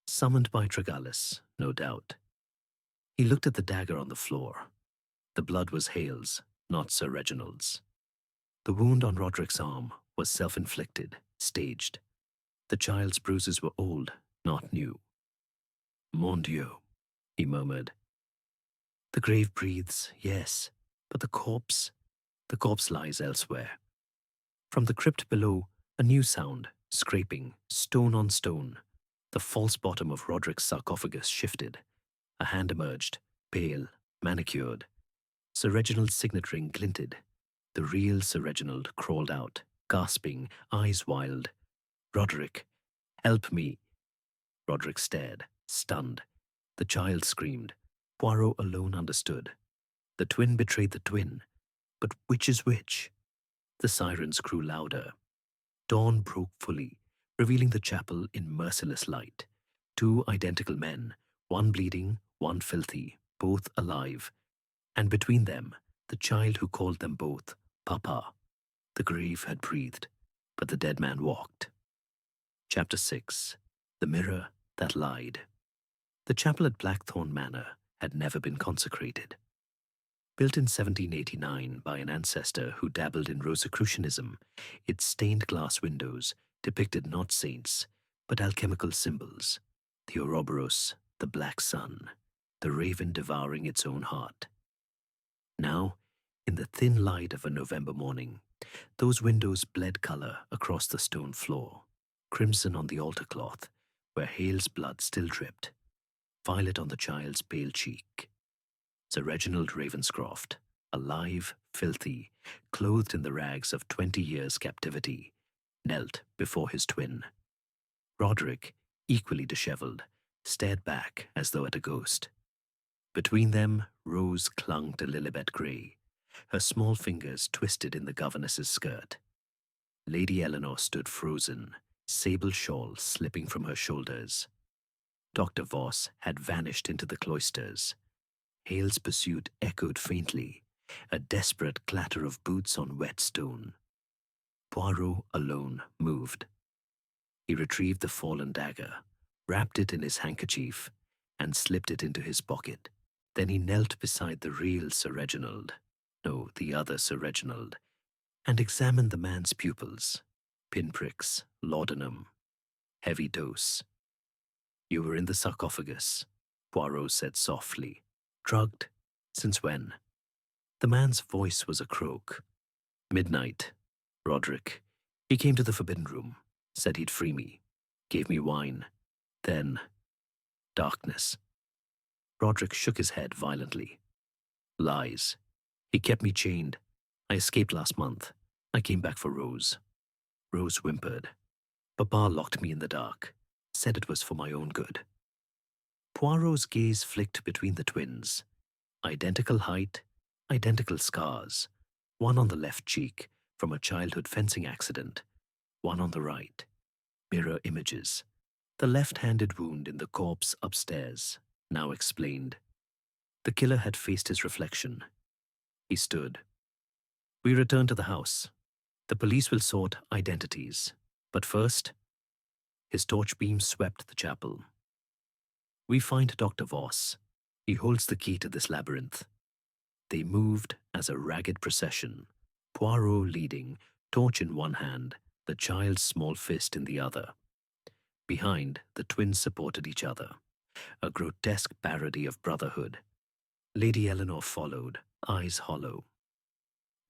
Summoned by Tregalis, no doubt. He looked at the dagger on the floor. The blood was Hale's, not Sir Reginald's. The wound on Roderick's arm was self-inflicted, staged. The child's bruises were old, not new. Mon Dieu, he murmured. The grave breathes, yes, but the corpse lies elsewhere. From the crypt below, a new sound, scraping, stone on stone. The false bottom of Roderick's sarcophagus shifted. A hand emerged, pale, manicured. Sir Reginald's signet ring glinted. The real Sir Reginald crawled out, gasping, eyes wild. Roderick, help me. Roderick stared, stunned. The child screamed. Poirot alone understood. The twin betrayed the twin. But which is which? The sirens grew louder. Dawn broke fully, revealing the chapel in merciless light. 2 identical men, one bleeding, one filthy, both alive. And between them, the child who called them both Papa. The grave had breathed, but the dead man walked. Chapter 6. The Mirror That Lied. The chapel at Blackthorn Manor had never been consecrated. Built in 1789 by an ancestor who dabbled in Rosicrucianism, its stained glass windows depicted not saints, but alchemical symbols. The Ouroboros, the black sun, the raven devouring its own heart. Now, in the thin light of a November morning, those windows bled color across the stone floor, crimson on the altar cloth, where Hale's blood still dripped, violet on the child's pale cheek. Sir Reginald Ravenscroft, alive, filthy, clothed in the rags of 20 years' captivity, knelt before his twin. Roderick, equally dishevelled, stared back as though at a ghost. Between them, Rose clung to Lilibet Grey, her small fingers twisted in the governess's skirt. Lady Eleanor stood frozen, sable shawl slipping from her shoulders. Dr. Voss had vanished into the cloisters. Hale's pursuit echoed faintly, a desperate clatter of boots on wet stone. Poirot alone moved. He retrieved the fallen dagger, wrapped it in his handkerchief, and slipped it into his pocket. Then he knelt beside the real Sir Reginald, no, the other Sir Reginald, and examined the man's pupils. Pinpricks, laudanum, heavy dose. You were in the sarcophagus, Poirot said softly. Drugged? Since when? The man's voice was a croak. Midnight. Roderick. He came to the forbidden room, said he'd free me, gave me wine. Then, darkness. Roderick shook his head violently. Lies. He kept me chained. I escaped last month. I came back for Rose. Rose whimpered. Papa locked me in the dark, said it was for my own good. Poirot's gaze flicked between the twins. Identical height, identical scars. One on the left cheek, from a childhood fencing accident. One on the right. Mirror images. The left-handed wound in the corpse upstairs, now explained. The killer had faced his reflection. He stood. We return to the house. The police will sort identities. But first, his torch beam swept the chapel. We find Dr. Voss. He holds the key to this labyrinth. They moved as a ragged procession, Poirot leading, torch in one hand, the child's small fist in the other. Behind, the twins supported each other, a grotesque parody of brotherhood. Lady Eleanor followed, eyes hollow.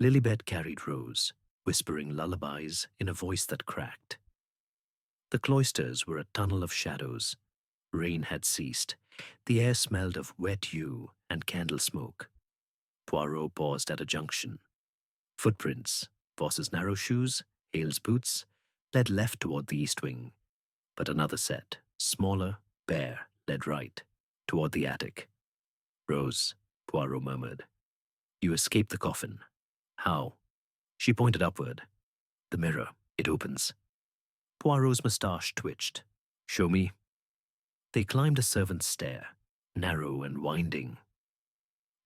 Lilibet carried Rose, whispering lullabies in a voice that cracked. The cloisters were a tunnel of shadows. Rain had ceased. The air smelled of wet yew and candle smoke. Poirot paused at a junction. Footprints, Voss's narrow shoes, Hale's boots, led left toward the east wing. But another set, smaller, bare, led right, toward the attic. Rose, Poirot murmured. You escaped the coffin. How? She pointed upward. The mirror, it opens. Poirot's moustache twitched. Show me. They climbed a servant's stair, narrow and winding.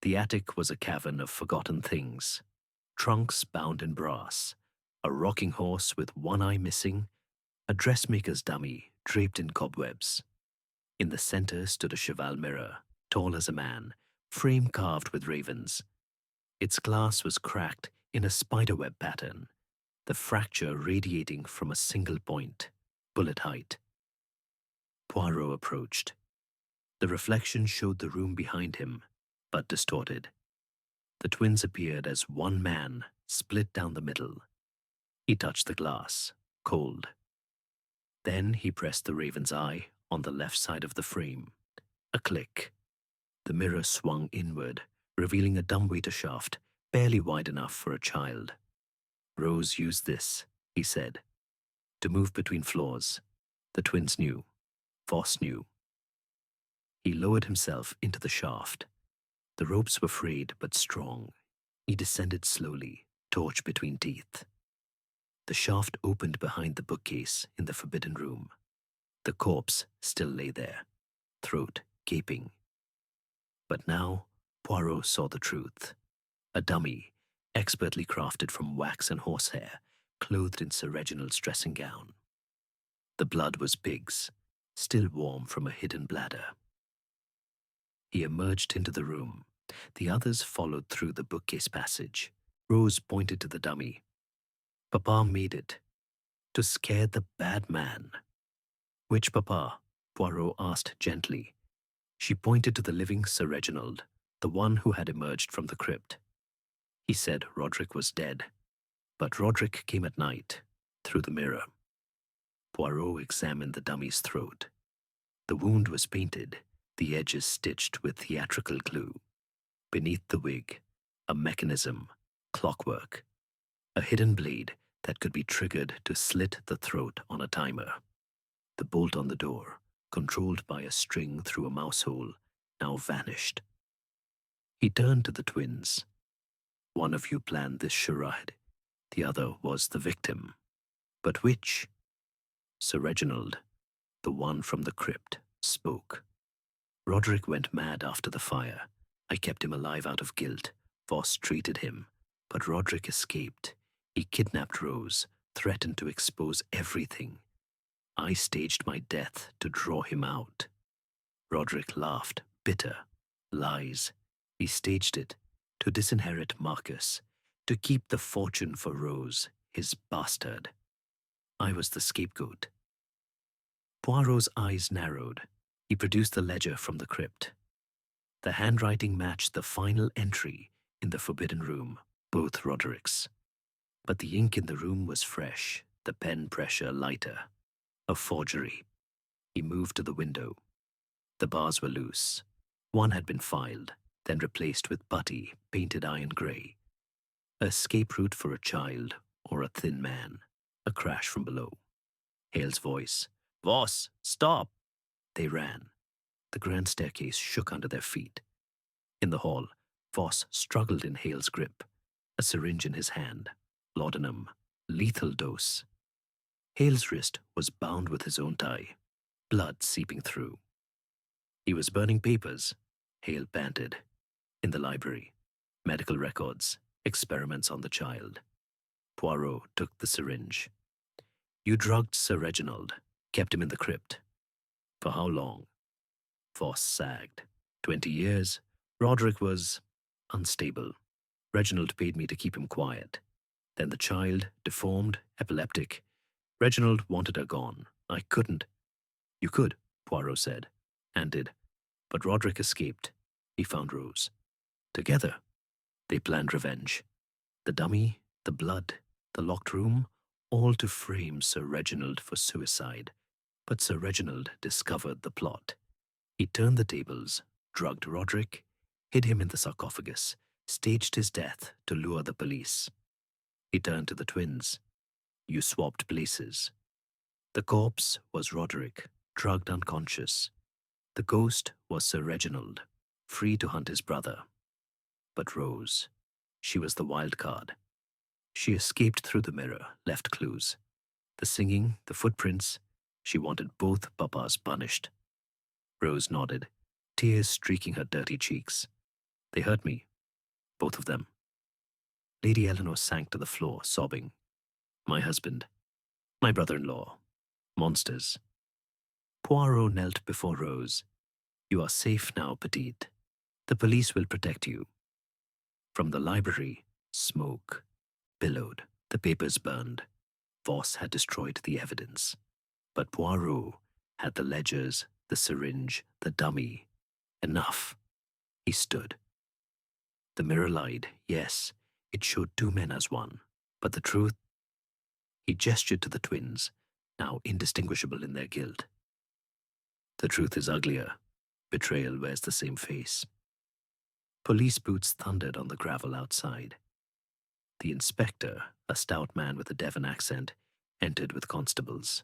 The attic was a cavern of forgotten things. Trunks bound in brass, a rocking horse with one eye missing, a dressmaker's dummy draped in cobwebs. In the center stood a cheval mirror, tall as a man, frame carved with ravens. Its glass was cracked in a spiderweb pattern, the fracture radiating from a single point, bullet height. Poirot approached. The reflection showed the room behind him, but distorted. The twins appeared as one man, split down the middle. He touched the glass, cold. Then he pressed the raven's eye on the left side of the frame. A click. The mirror swung inward, revealing a dumbwaiter shaft, barely wide enough for a child. Rose used this, he said, to move between floors. The twins knew. Voss knew. He lowered himself into the shaft. The ropes were frayed but strong. He descended slowly, torch between teeth. The shaft opened behind the bookcase in the forbidden room. The corpse still lay there, throat gaping. But now Poirot saw the truth. A dummy, expertly crafted from wax and horsehair, clothed in Sir Reginald's dressing gown. The blood was pig's, still warm from a hidden bladder. He emerged into the room. The others followed through the bookcase passage. Rose pointed to the dummy. Papa made it, to scare the bad man. Which papa? Poirot asked gently. She pointed to the living Sir Reginald, the one who had emerged from the crypt. He said Roderick was dead, but Roderick came at night, through the mirror. Poirot examined the dummy's throat. The wound was painted, the edges stitched with theatrical glue. Beneath the wig, a mechanism, clockwork, a hidden blade that could be triggered to slit the throat on a timer. The bolt on the door, controlled by a string through a mouse hole, now vanished. He turned to the twins. One of you planned this charade. The other was the victim. But which? Sir Reginald, the one from the crypt, spoke. Roderick went mad after the fire. I kept him alive out of guilt. Voss treated him. But Roderick escaped. He kidnapped Rose, threatened to expose everything. I staged my death to draw him out. Roderick laughed, bitter. Lies. He staged it to disinherit Marcus, to keep the fortune for Rose, his bastard. I was the scapegoat. Poirot's eyes narrowed. He produced the ledger from the crypt. The handwriting matched the final entry in the forbidden room, both Roderick's. But the ink in the room was fresh, the pen pressure lighter. A forgery. He moved to the window. The bars were loose. One had been filed, then replaced with putty, painted iron grey. A escape route for a child or a thin man. A crash from below. Hale's voice. Voss, stop! They ran. The grand staircase shook under their feet. In the hall, Voss struggled in Hale's grip, a syringe in his hand. Laudanum. Lethal dose. Hale's wrist was bound with his own tie, blood seeping through. He was burning papers, Hale panted. In the library, medical records, experiments on the child. Poirot took the syringe. You drugged Sir Reginald, kept him in the crypt. For how long? Voss sagged. 20 years. Roderick was unstable. Reginald paid me to keep him quiet. Then the child, deformed, epileptic. Reginald wanted her gone. I couldn't. You could, Poirot said, and did. But Roderick escaped. He found Rose. Together, they planned revenge. The dummy, the blood, the locked room, all to frame Sir Reginald for suicide. But Sir Reginald discovered the plot. He turned the tables, drugged Roderick, hid him in the sarcophagus, staged his death to lure the police. He turned to the twins. You swapped places. The corpse was Roderick, drugged unconscious. The ghost was Sir Reginald, free to hunt his brother. But Rose, she was the wild card. She escaped through the mirror, left clues. The singing, the footprints, she wanted both papas punished. Rose nodded, tears streaking her dirty cheeks. They hurt me, both of them. Lady Eleanor sank to the floor, sobbing. My husband, my brother-in-law, monsters. Poirot knelt before Rose. You are safe now, petite. The police will protect you. From the library, smoke billowed. The papers burned. Voss had destroyed the evidence. But Poirot had the ledgers, the syringe, the dummy. Enough. He stood. The mirror lied, yes, it showed two men as one. But the truth? He gestured to the twins, now indistinguishable in their guilt. The truth is uglier. Betrayal wears the same face. Police boots thundered on the gravel outside. The inspector, a stout man with a Devon accent, entered with constables.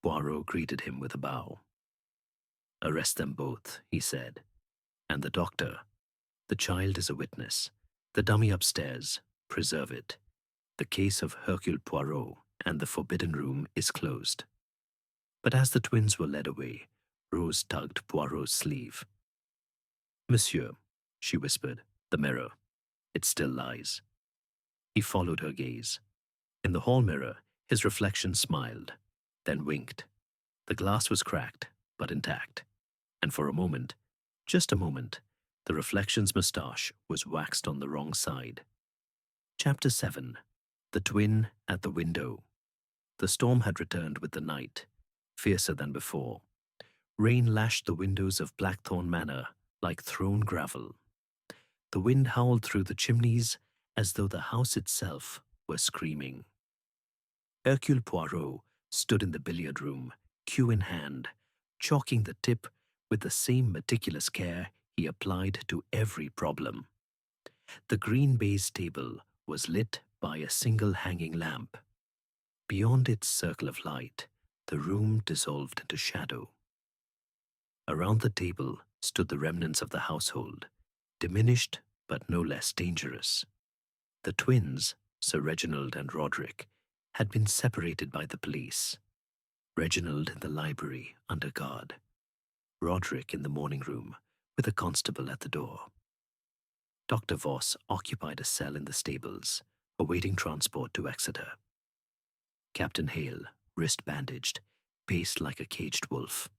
Poirot greeted him with a bow. Arrest them both, he said. And the doctor. The child is a witness. The dummy upstairs. Preserve it. The case of Hercule Poirot and the forbidden room is closed. But as the twins were led away, Rose tugged Poirot's sleeve. Monsieur, she whispered, the mirror. It still lies. He followed her gaze. In the hall mirror, his reflection smiled, then winked. The glass was cracked, but intact. And for a moment, just a moment, the reflection's moustache was waxed on the wrong side. Chapter 7. The Twin at the Window. The storm had returned with the night, fiercer than before. Rain lashed the windows of Blackthorn Manor like thrown gravel. The wind howled through the chimneys as though the house itself were screaming. Hercule Poirot stood in the billiard room, cue in hand, chalking the tip with the same meticulous care he applied to every problem. The green baize table was lit by a single hanging lamp. Beyond its circle of light, the room dissolved into shadow. Around the table stood the remnants of the household, diminished but no less dangerous. The twins, Sir Reginald and Roderick, had been separated by the police. Reginald in the library under guard. Roderick in the morning room with a constable at the door. Dr. Voss occupied a cell in the stables, awaiting transport to Exeter. Captain Hale, wrist bandaged, paced like a caged wolf.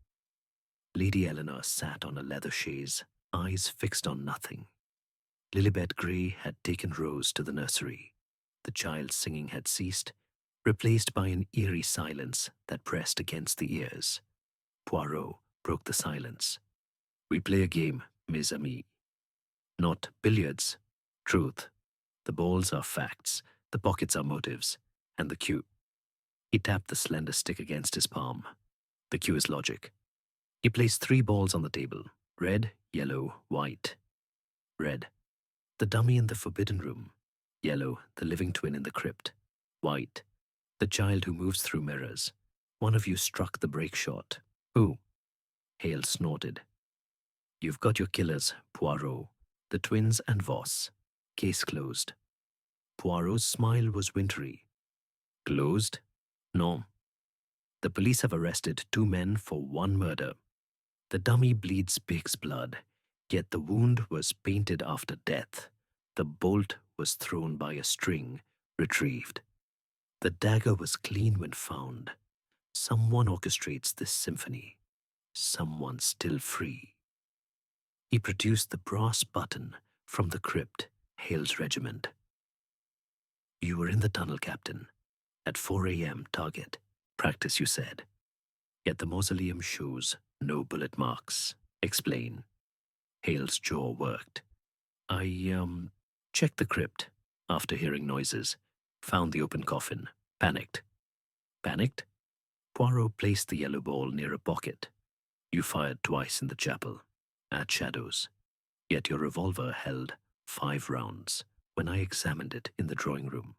Lady Eleanor sat on a leather chaise, eyes fixed on nothing. Lilibet Grey had taken Rose to the nursery. The child's singing had ceased, replaced by an eerie silence that pressed against the ears. Poirot broke the silence. We play a game, mes amis. Not billiards. Truth. The balls are facts, the pockets are motives, and the cue. He tapped the slender stick against his palm. The cue is logic. He placed 3 balls on the table. Red, yellow, white. Red. The dummy in the forbidden room. Yellow, the living twin in the crypt. White. The child who moves through mirrors. One of you struck the break shot. Who? Hale snorted. You've got your killers, Poirot, the twins and Voss. Case closed. Poirot's smile was wintry. Closed? No. The police have arrested 2 men for 1 murder. The dummy bleeds pig's blood. Yet the wound was painted after death. The bolt was thrown by a string, retrieved. The dagger was clean when found. Someone orchestrates this symphony. Someone still free. He produced the brass button from the crypt, Hale's regiment. You were in the tunnel, Captain. At 4 a.m. target. Practice, you said. Yet the mausoleum shows no bullet marks. Explain. Hale's jaw worked. I checked the crypt after hearing noises. Found the open coffin. Panicked. Panicked? Poirot placed the yellow ball near a pocket. You fired twice in the chapel, at shadows. Yet your revolver held 5 rounds when I examined it in the drawing room.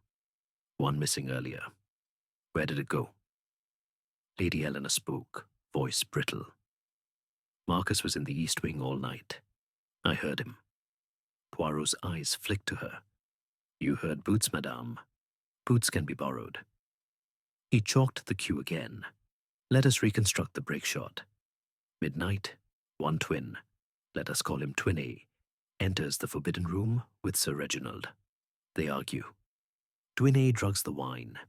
One missing earlier. Where did it go? Lady Eleanor spoke, voice brittle. Marcus was in the East Wing all night. I heard him. Poirot's eyes flicked to her. You heard boots, madame. Boots can be borrowed. He chalked the cue again. Let us reconstruct the break shot. Midnight, one twin, let us call him Twin A, enters the forbidden room with Sir Reginald. They argue. Twin A drugs the wine.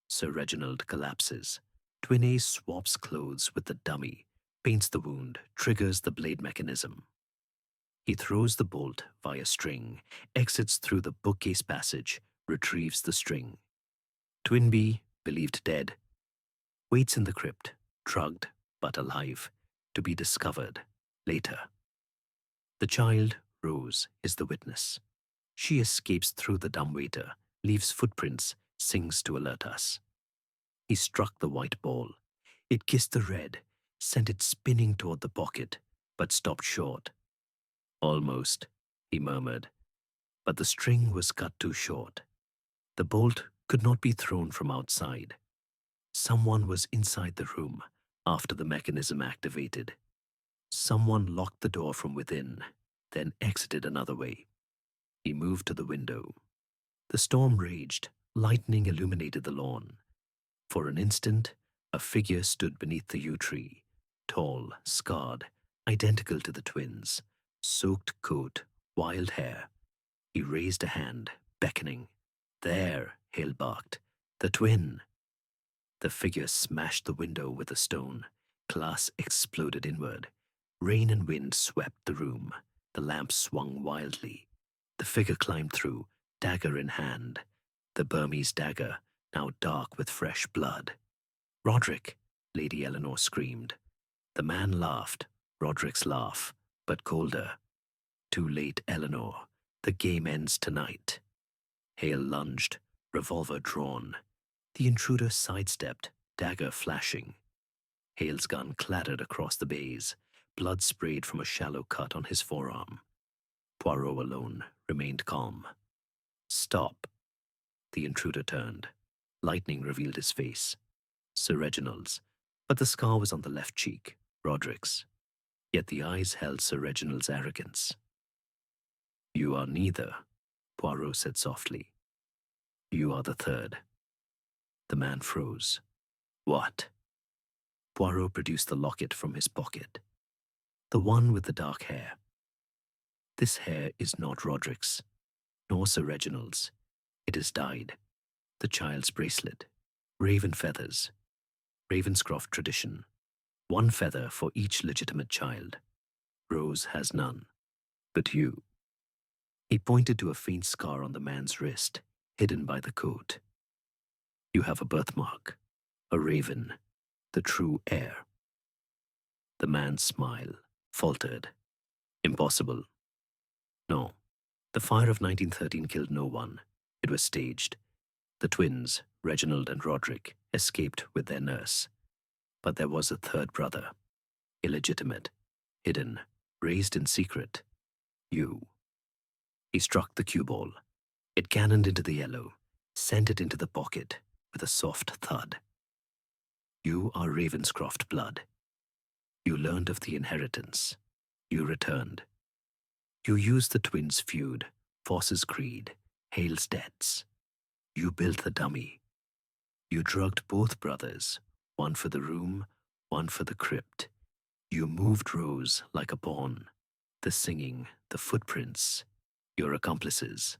Sir Reginald collapses. Twin A swaps clothes with the dummy, paints the wound, triggers the blade mechanism. He throws the bolt via string, exits through the bookcase passage, retrieves the string. Twin B, believed dead, waits in the crypt, drugged but alive, to be discovered later. The child, Rose, is the witness. She escapes through the dumbwaiter, leaves footprints, sings to alert us. He struck the white ball. It kissed the red, sent it spinning toward the pocket, but stopped short. Almost, he murmured, but the string was cut too short. The bolt could not be thrown from outside. Someone was inside the room after the mechanism activated. Someone locked the door from within, then exited another way. He moved to the window. The storm raged, lightning illuminated the lawn. For an instant, a figure stood beneath the yew tree, tall, scarred, identical to the twins, soaked coat, wild hair. He raised a hand, beckoning. There, Hale barked. The twin. The figure smashed the window with a stone. Glass exploded inward. Rain and wind swept the room. The lamp swung wildly. The figure climbed through, dagger in hand. The Burmese dagger, now dark with fresh blood. Roderick, Lady Eleanor screamed. The man laughed, Roderick's laugh, but colder. Too late, Eleanor. The game ends tonight. Hale lunged, revolver drawn. The intruder sidestepped, dagger flashing. Hale's gun clattered across the baize. Blood sprayed from a shallow cut on his forearm. Poirot alone remained calm. Stop. The intruder turned. Lightning revealed his face. Sir Reginald's, but the scar was on the left cheek, Roderick's. Yet the eyes held Sir Reginald's arrogance. You are neither, Poirot said softly. You are the third. The man froze. What? Poirot produced the locket from his pocket. The one with the dark hair. This hair is not Roderick's, nor Sir Reginald's. It is dyed. The child's bracelet. Raven feathers. Ravenscroft tradition. 1 feather for each legitimate child. Rose has none. But you. He pointed to a faint scar on the man's wrist, hidden by the coat. You have a birthmark. A raven. The true heir. The man's smile faltered. Impossible. No. The fire of 1913 killed no one. It was staged. The twins, Reginald and Roderick, escaped with their nurse. But there was a third brother. Illegitimate. Hidden. Raised in secret. You. He struck the cue ball. It cannoned into the yellow, sent it into the pocket with a soft thud. You are Ravenscroft blood. You learned of the inheritance. You returned. You used the twins' feud, Foss's greed, Hale's debts. You built the dummy. You drugged both brothers, one for the room, one for the crypt. You moved Rose like a pawn. The singing, the footprints, your accomplices.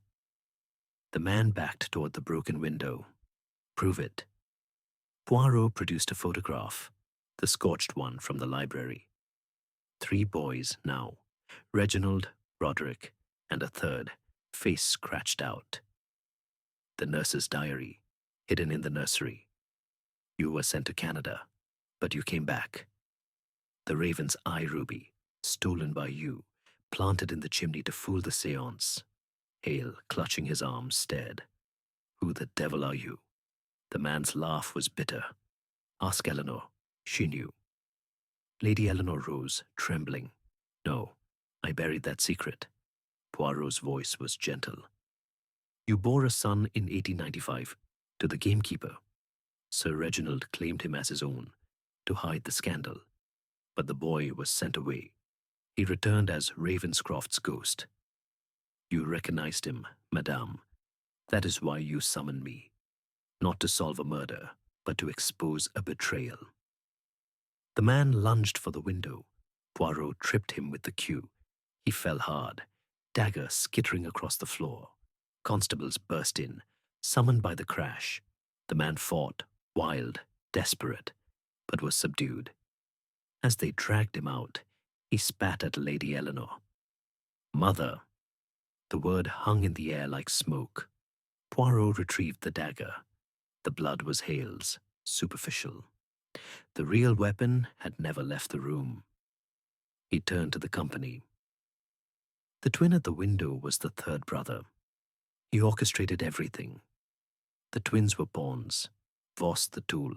The man backed toward the broken window. Prove it. Poirot produced a photograph, the scorched one from the library. 3 boys now, Reginald, Roderick, and a third, face scratched out. The nurse's diary, hidden in the nursery. You were sent to Canada, but you came back. The raven's eye ruby, stolen by you, planted in the chimney to fool the seance. Hale, clutching his arms, stared. Who the devil are you? The man's laugh was bitter. Ask Eleanor. She knew. Lady Eleanor rose, trembling. No, I buried that secret. Poirot's voice was gentle. You bore a son in 1895 to the gamekeeper. Sir Reginald claimed him as his own to hide the scandal, but the boy was sent away. He returned as Ravenscroft's ghost. You recognized him, madame. That is why you summoned me. Not to solve a murder, but to expose a betrayal. The man lunged for the window. Poirot tripped him with the cue. He fell hard, dagger skittering across the floor. Constables burst in, summoned by the crash. The man fought, wild, desperate, but was subdued. As they dragged him out, he spat at Lady Eleanor. Mother! The word hung in the air like smoke. Poirot retrieved the dagger. The blood was Hale's, superficial. The real weapon had never left the room. He turned to the company. The twin at the window was the third brother. He orchestrated everything. The twins were pawns, Voss the tool,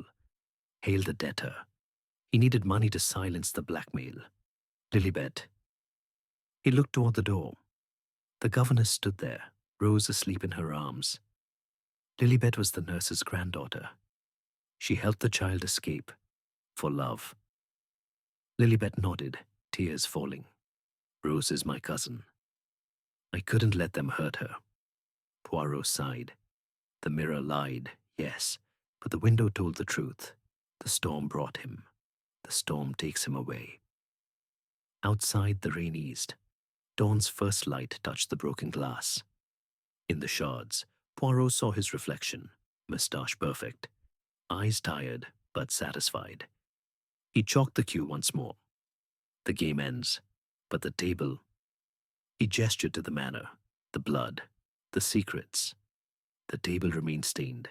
Hale the debtor. He needed money to silence the blackmail. Lilibet. He looked toward the door. The governess stood there, Rose asleep in her arms. Lilibet was the nurse's granddaughter. She helped the child escape, for love. Lilibet nodded, tears falling. Rose is my cousin. I couldn't let them hurt her. Poirot sighed. The mirror lied, yes, but the window told the truth. The storm brought him. The storm takes him away. Outside, the rain eased. Dawn's first light touched the broken glass. In the shards, Poirot saw his reflection, moustache perfect, eyes tired but satisfied. He chalked the cue once more. The game ends, but the table. He gestured to the manor, the blood, the secrets. The table remained stained.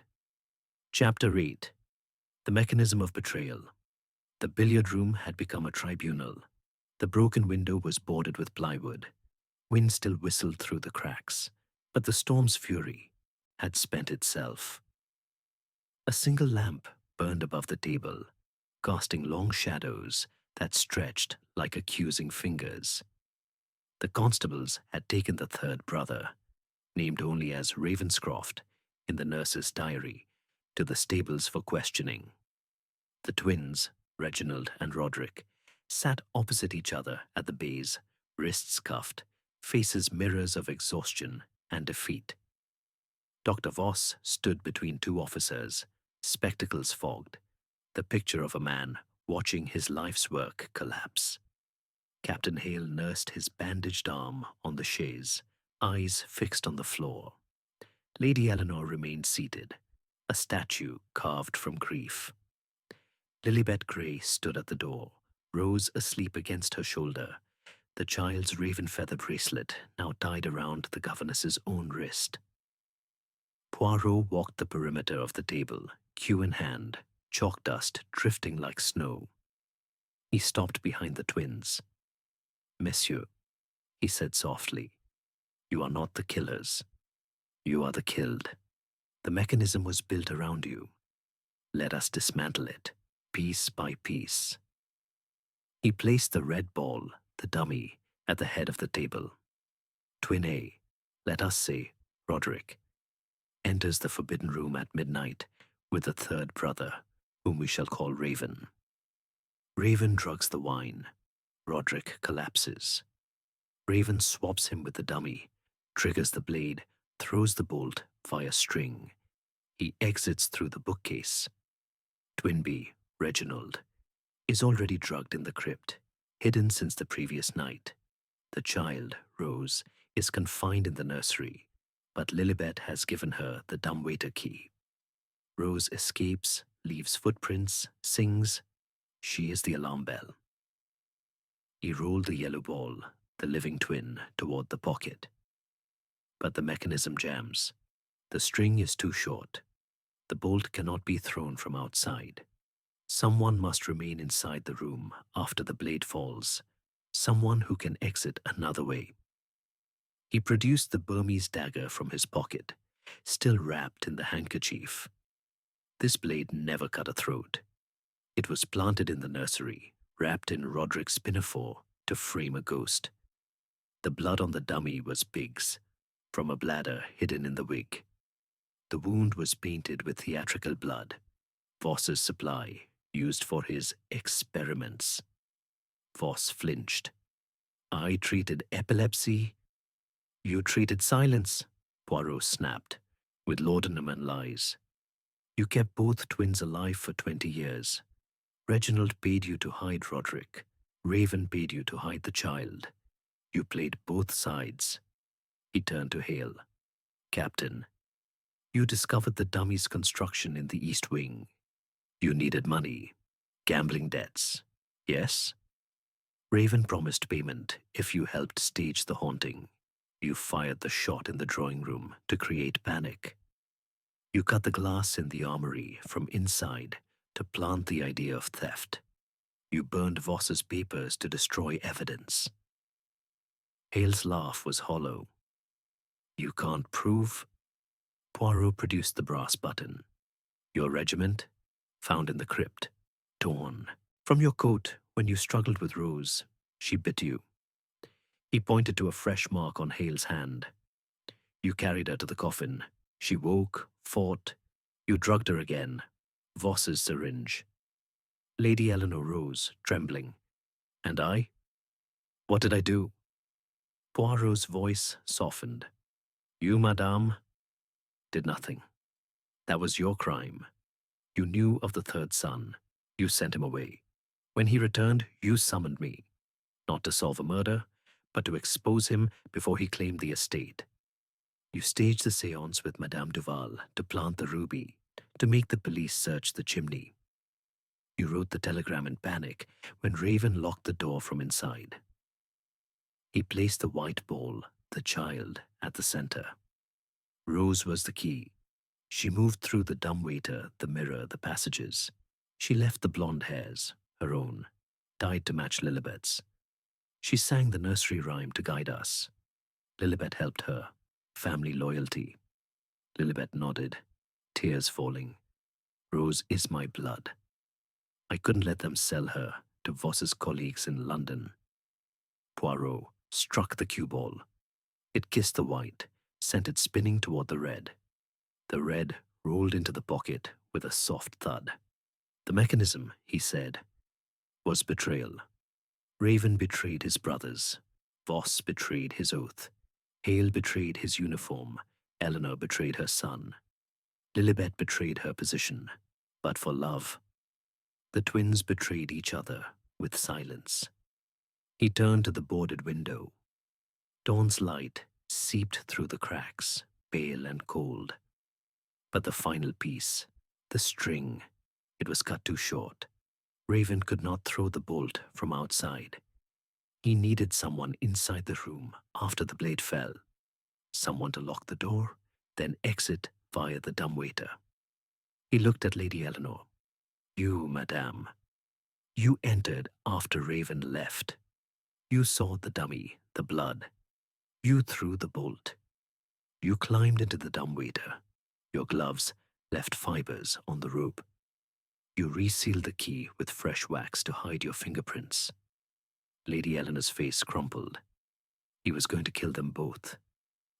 Chapter 8. The mechanism of betrayal. The billiard room had become a tribunal. The broken window was boarded with plywood. Wind still whistled through the cracks, but the storm's fury had spent itself. A single lamp burned above the table, casting long shadows that stretched like accusing fingers. The constables had taken the third brother, named only as Ravenscroft in the nurse's diary, to the stables for questioning. The twins, Reginald and Roderick, sat opposite each other at the bays, wrists cuffed, faces mirrors of exhaustion and defeat. Dr. Voss stood between 2 officers, spectacles fogged, the picture of a man watching his life's work collapse. Captain Hale nursed his bandaged arm on the chaise, eyes fixed on the floor. Lady Eleanor remained seated, a statue carved from grief. Lilibet Grey stood at the door, Rose asleep against her shoulder, the child's raven feather bracelet now tied around the governess's own wrist. Poirot walked the perimeter of the table, cue in hand, chalk dust drifting like snow. He stopped behind the twins. Messieurs, he said softly, you are not the killers. You are the killed. The mechanism was built around you. Let us dismantle it, piece by piece. He placed the red ball, the dummy, at the head of the table. Twin A, let us say, Roderick, enters the forbidden room at midnight with the third brother, whom we shall call Raven. Raven drugs the wine. Roderick collapses. Raven swabs him with the dummy, triggers the blade, throws the bolt via string. He exits through the bookcase. Twin B, Reginald, is already drugged in the crypt, hidden since the previous night. The child, Rose, is confined in the nursery, but Lilibet has given her the dumbwaiter key. Rose escapes, leaves footprints, sings. She is the alarm bell. He rolled the yellow ball, the living twin, toward the pocket. But the mechanism jams. The string is too short. The bolt cannot be thrown from outside. Someone must remain inside the room after the blade falls. Someone who can exit another way. He produced the Burmese dagger from his pocket, still wrapped in the handkerchief. This blade never cut a throat. It was planted in the nursery, wrapped in Roderick's pinafore to frame a ghost. The blood on the dummy was pig's, from a bladder hidden in the wig. The wound was painted with theatrical blood, Voss's supply, used for his experiments. Voss flinched. I treated epilepsy. You treated silence, Poirot snapped, with laudanum and lies. You kept both twins alive for 20 years. Reginald paid you to hide Roderick. Raven paid you to hide the child. You played both sides. He turned to Hale. Captain, you discovered the dummy's construction in the East Wing. You needed money. Gambling debts. Yes? Raven promised payment if you helped stage the haunting. You fired the shot in the drawing room to create panic. You cut the glass in the armory from inside to plant the idea of theft. You burned Voss's papers to destroy evidence. Hale's laugh was hollow. You can't prove? Poirot produced the brass button. Your regiment? Found in the crypt. Torn. From your coat when you struggled with Rose. She bit you. He pointed to a fresh mark on Hale's hand. You carried her to the coffin. She woke, fought. You drugged her again. Voss's syringe. Lady Eleanor rose, trembling. And I? What did I do? Poirot's voice softened. You, madame, did nothing. That was your crime. You knew of the third son. You sent him away. When he returned, you summoned me. Not to solve a murder, but to expose him before he claimed the estate. You staged the séance with Madame Duval to plant the ruby, to make the police search the chimney. You wrote the telegram in panic when Raven locked the door from inside. He placed the white ball, the child, at the center. Rose was the key. She moved through the dumbwaiter, the mirror, the passages. She left the blonde hairs, her own, dyed to match Lilibet's. She sang the nursery rhyme to guide us. Lilibet helped her. Family loyalty. Lilibet nodded, tears falling. Rose is my blood. I couldn't let them sell her to Voss's colleagues in London. Poirot struck the cue ball. It kissed the white, sent it spinning toward the red. The red rolled into the pocket with a soft thud. The mechanism, he said, was betrayal. Raven betrayed his brothers. Voss betrayed his oath. Hale betrayed his uniform. Eleanor betrayed her son. Lilibet betrayed her position. But for love, the twins betrayed each other with silence. He turned to the boarded window. Dawn's light seeped through the cracks, pale and cold. But the final piece, the string, it was cut too short. Raven could not throw the bolt from outside. He needed someone inside the room after the blade fell. Someone to lock the door, then exit via the dumbwaiter. He looked at Lady Eleanor. You, madame. You entered after Raven left. You saw the dummy, the blood. You threw the bolt. You climbed into the dumbwaiter. Your gloves left fibers on the rope. You resealed the key with fresh wax to hide your fingerprints. Lady Eleanor's face crumpled. He was going to kill them both.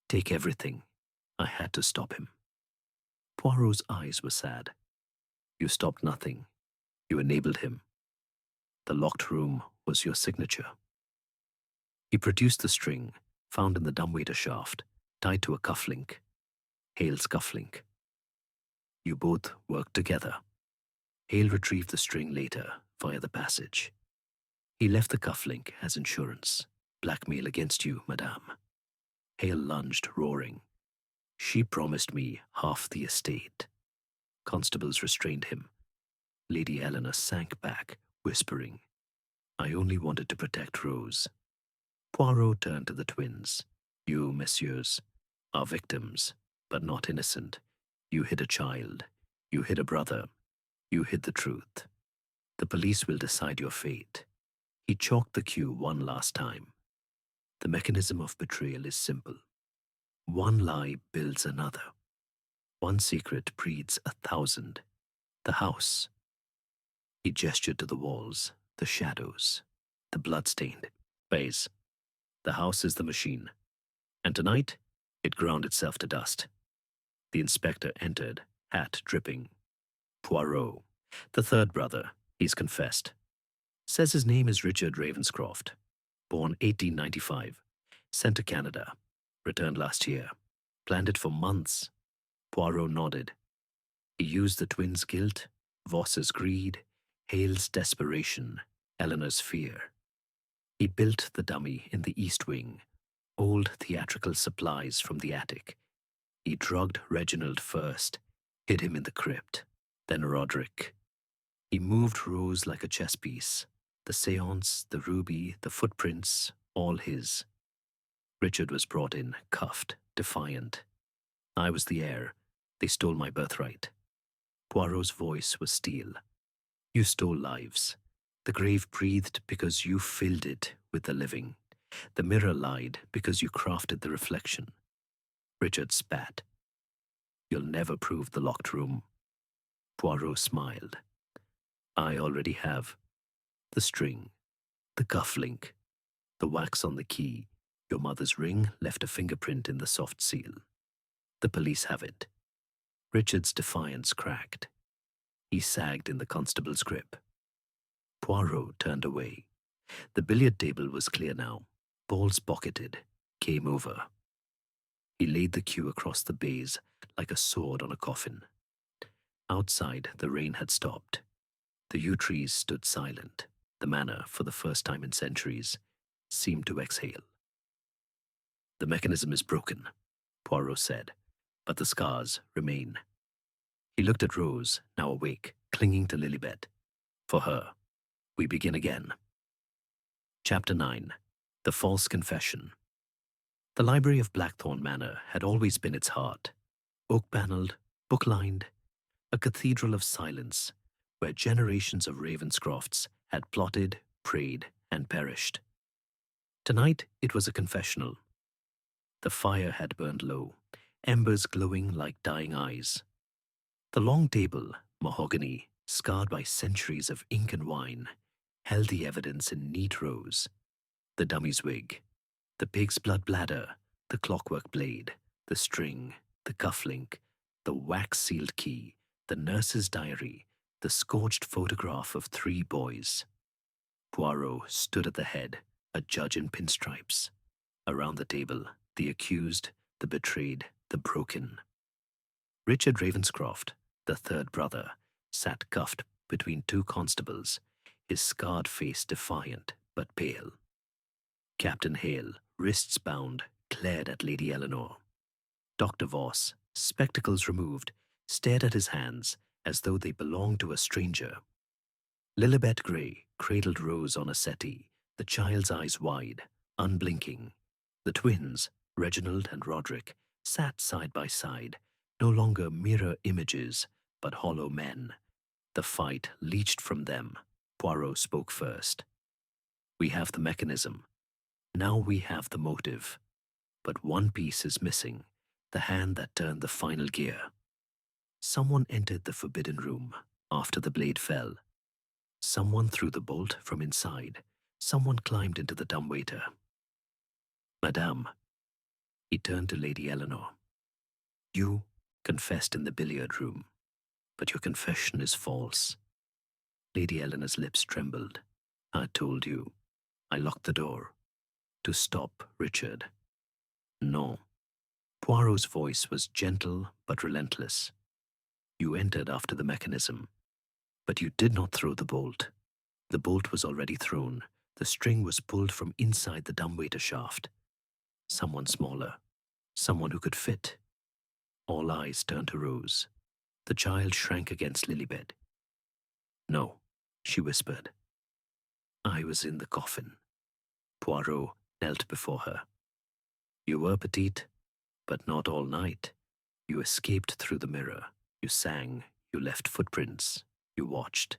Take everything. I had to stop him. Poirot's eyes were sad. You stopped nothing. You enabled him. The locked room was your signature. He produced the string, found in the dumbwaiter shaft, tied to a cufflink. Hale's cufflink. You both worked together. Hale retrieved the string later via the passage. He left the cufflink as insurance. Blackmail against you, madame. Hale lunged, roaring. She promised me half the estate. Constables restrained him. Lady Eleanor sank back, whispering, I only wanted to protect Rose. Poirot turned to the twins. You, messieurs, are victims, but not innocent. You hid a child. You hid a brother. You hid the truth. The police will decide your fate. He chalked the cue one last time. The mechanism of betrayal is simple. One lie builds another. One secret breeds 1,000. The house. He gestured to the walls, the shadows, the blood-stained face. The house is the machine. And tonight, it ground itself to dust. The inspector entered, hat dripping. Poirot, the third brother, he's confessed. Says his name is Richard Ravenscroft. Born 1895. Sent to Canada. Returned last year. Planned it for months. Poirot nodded. He used the twins' guilt, Voss's greed, Hale's desperation, Eleanor's fear. He built the dummy in the East Wing, old theatrical supplies from the attic. He drugged Reginald first, hid him in the crypt, then Roderick. He moved Rose like a chess piece. The seance, the ruby, the footprints, all his. Richard was brought in, cuffed, defiant. I was the heir. They stole my birthright. Poirot's voice was steel. You stole lives. The grave breathed because you filled it with the living. The mirror lied because you crafted the reflection. Richard spat. You'll never prove the locked room. Poirot smiled. I already have. The string, the cufflink, the wax on the key. Your mother's ring left a fingerprint in the soft seal. The police have it. Richard's defiance cracked. He sagged in the constable's grip. Poirot turned away. The billiard table was clear now. Balls pocketed. Game over. He laid the cue across the baize like a sword on a coffin. Outside, the rain had stopped. The yew trees stood silent. The manor, for the first time in centuries, seemed to exhale. The mechanism is broken, Poirot said, but the scars remain. He looked at Rose, now awake, clinging to Lilibet. For her, we begin again. Chapter 9. The False Confession. The library of Blackthorn Manor had always been its heart. Oak-panelled, book-lined, a cathedral of silence, where generations of Ravenscrofts had plotted, prayed, and perished. Tonight it was a confessional. The fire had burned low, embers glowing like dying eyes. The long table, mahogany, scarred by centuries of ink and wine, held the evidence in neat rows. The dummy's wig, the pig's blood bladder, the clockwork blade, the string, the cufflink, the wax-sealed key, the nurse's diary, the scorched photograph of 3 boys. Poirot stood at the head, a judge in pinstripes. Around the table, the accused, the betrayed, the broken. Richard Ravenscroft, the third brother, sat cuffed between 2 constables, his scarred face defiant but pale. Captain Hale, wrists bound, glared at Lady Eleanor. Dr. Voss, spectacles removed, stared at his hands as though they belonged to a stranger. Lilibet Grey cradled Rose on a settee, the child's eyes wide, unblinking. The twins, Reginald and Roderick, sat side by side, no longer mirror images, but hollow men. The fight leached from them. Poirot spoke first. We have the mechanism. Now we have the motive. But one piece is missing, the hand that turned the final gear. Someone entered the forbidden room after the blade fell. Someone threw the bolt from inside. Someone climbed into the dumbwaiter. Madame, he turned to Lady Eleanor. You confessed in the billiard room, but your confession is false. Lady Eleanor's lips trembled. I told you. I locked the door. To stop Richard. No. Poirot's voice was gentle but relentless. You entered after the mechanism, but you did not throw the bolt. The bolt was already thrown. The string was pulled from inside the dumbwaiter shaft. Someone smaller, someone who could fit. All eyes turned to Rose. The child shrank against Lilibet. No, she whispered. I was in the coffin. Poirot knelt before her. You were petite, but not all night. You escaped through the mirror. You sang. You left footprints. You watched.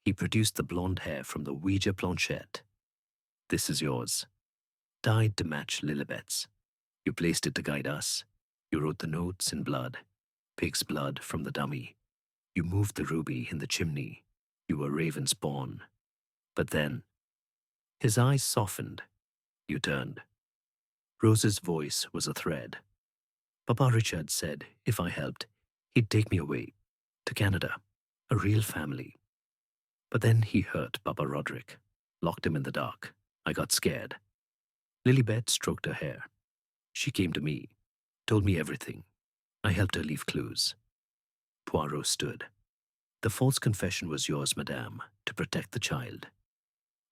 He produced the blonde hair from the Ouija planchette. This is yours. Dyed to match Lilibet's. You placed it to guide us. You wrote the notes in blood. Pig's blood from the dummy. You moved the ruby in the chimney. You were Raven's pawn. But then, his eyes softened. You turned. Rose's voice was a thread. Papa Richard said if I helped, he'd take me away. To Canada. A real family. But then he hurt Papa Roderick. Locked him in the dark. I got scared. Lilibet stroked her hair. She came to me. Told me everything. I helped her leave clues. Poirot stood. The false confession was yours, madame, to protect the child.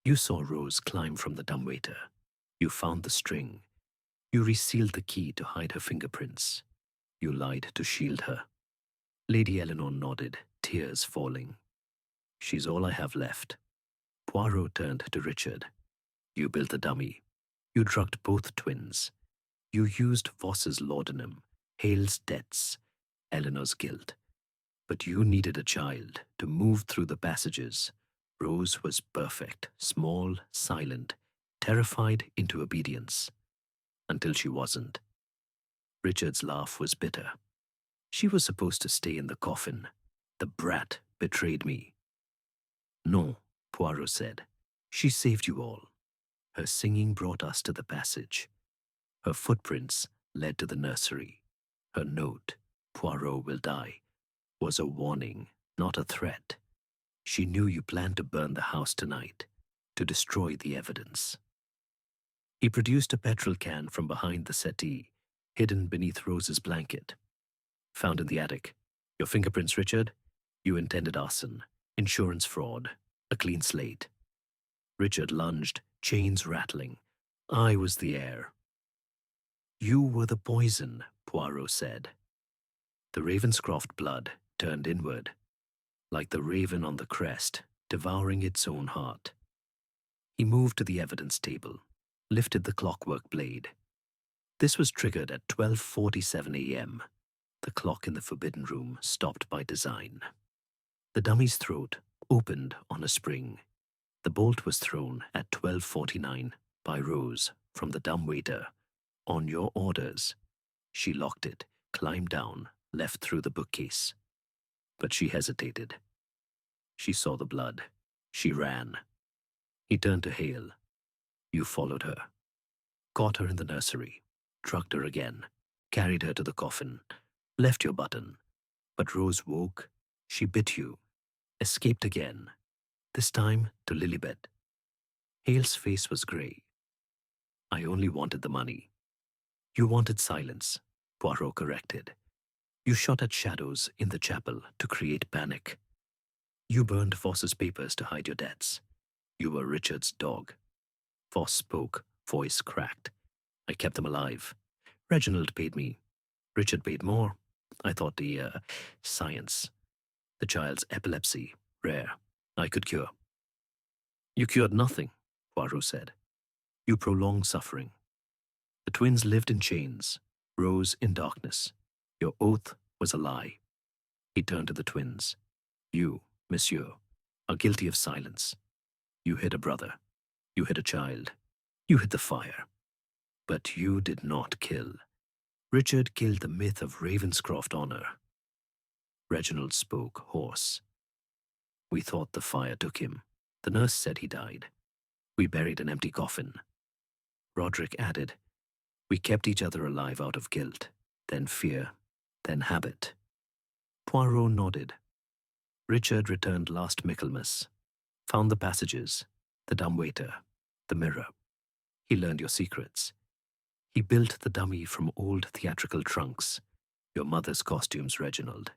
You saw Rose climb from the dumbwaiter. You found the string. You resealed the key to hide her fingerprints. You lied to shield her. Lady Eleanor nodded, tears falling. She's all I have left. Poirot turned to Richard. You built the dummy. You drugged both twins. You used Voss's laudanum, Hale's debts, Eleanor's guilt. But you needed a child to move through the passages. Rose was perfect, small, silent, terrified into obedience. Until she wasn't. Richard's laugh was bitter. She was supposed to stay in the coffin. The brat betrayed me. No, Poirot said. She saved you all. Her singing brought us to the passage. Her footprints led to the nursery. Her note, Poirot will die, was a warning, not a threat. She knew you planned to burn the house tonight, to destroy the evidence. He produced a petrol can from behind the settee, hidden beneath Rose's blanket. Found in the attic. Your fingerprints, Richard? You intended arson, insurance fraud, a clean slate. Richard lunged, chains rattling. I was the heir. You were the poison, Poirot said. The Ravenscroft blood turned inward, like the raven on the crest, devouring its own heart. He moved to the evidence table, lifted the clockwork blade. This was triggered at 12:47 a.m. The clock in the forbidden room stopped by design. The dummy's throat opened on a spring. The bolt was thrown at 12:49 by Rose from the dumbwaiter. On your orders. She locked it, climbed down, left through the bookcase. But she hesitated. She saw the blood. She ran. He turned to Hale. You followed her. Caught her in the nursery. Drugged her again. Carried her to the coffin. Left your button. But Rose woke. She bit you. Escaped again. This time to Lilibet. Hale's face was grey. I only wanted the money. You wanted silence, Poirot corrected. You shot at shadows in the chapel to create panic. You burned Voss's papers to hide your debts. You were Richard's dog. Voss spoke, voice cracked. I kept them alive. Reginald paid me. Richard paid more. I thought science. The child's epilepsy, rare. I could cure. You cured nothing, Poirot said. You prolonged suffering. The twins lived in chains, rose in darkness. Your oath was a lie. He turned to the twins. You, monsieur, are guilty of silence. You hid a brother. You hid a child. You hid the fire. But you did not kill. Richard killed the myth of Ravenscroft honor. Reginald spoke hoarse. We thought the fire took him. The nurse said he died. We buried an empty coffin. Roderick added, we kept each other alive out of guilt, then fear, then habit. Poirot nodded. Richard returned last Michaelmas, found the passages, the dumbwaiter, the mirror. He learned your secrets. He built the dummy from old theatrical trunks, your mother's costumes, Reginald.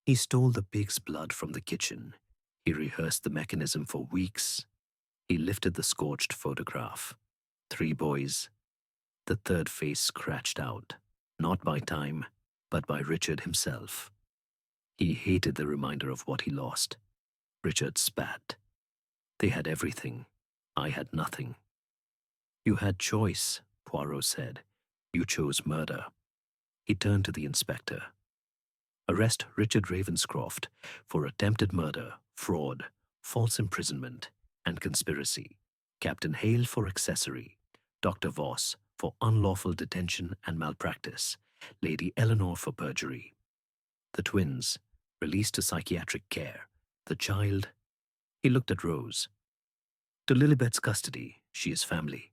He stole the pig's blood from the kitchen. He rehearsed the mechanism for weeks. He lifted the scorched photograph. 3 boys, the third face scratched out, not by time, but by Richard himself. He hated the reminder of what he lost. Richard spat. They had everything. I had nothing. You had choice, Poirot said. You chose murder. He turned to the inspector. Arrest Richard Ravenscroft for attempted murder, fraud, false imprisonment, and conspiracy. Captain Hale for accessory. Dr. Voss for unlawful detention and malpractice. Lady Eleanor for perjury. The twins, released to psychiatric care. The child. He looked at Rose. To Lilibet's custody. She is family.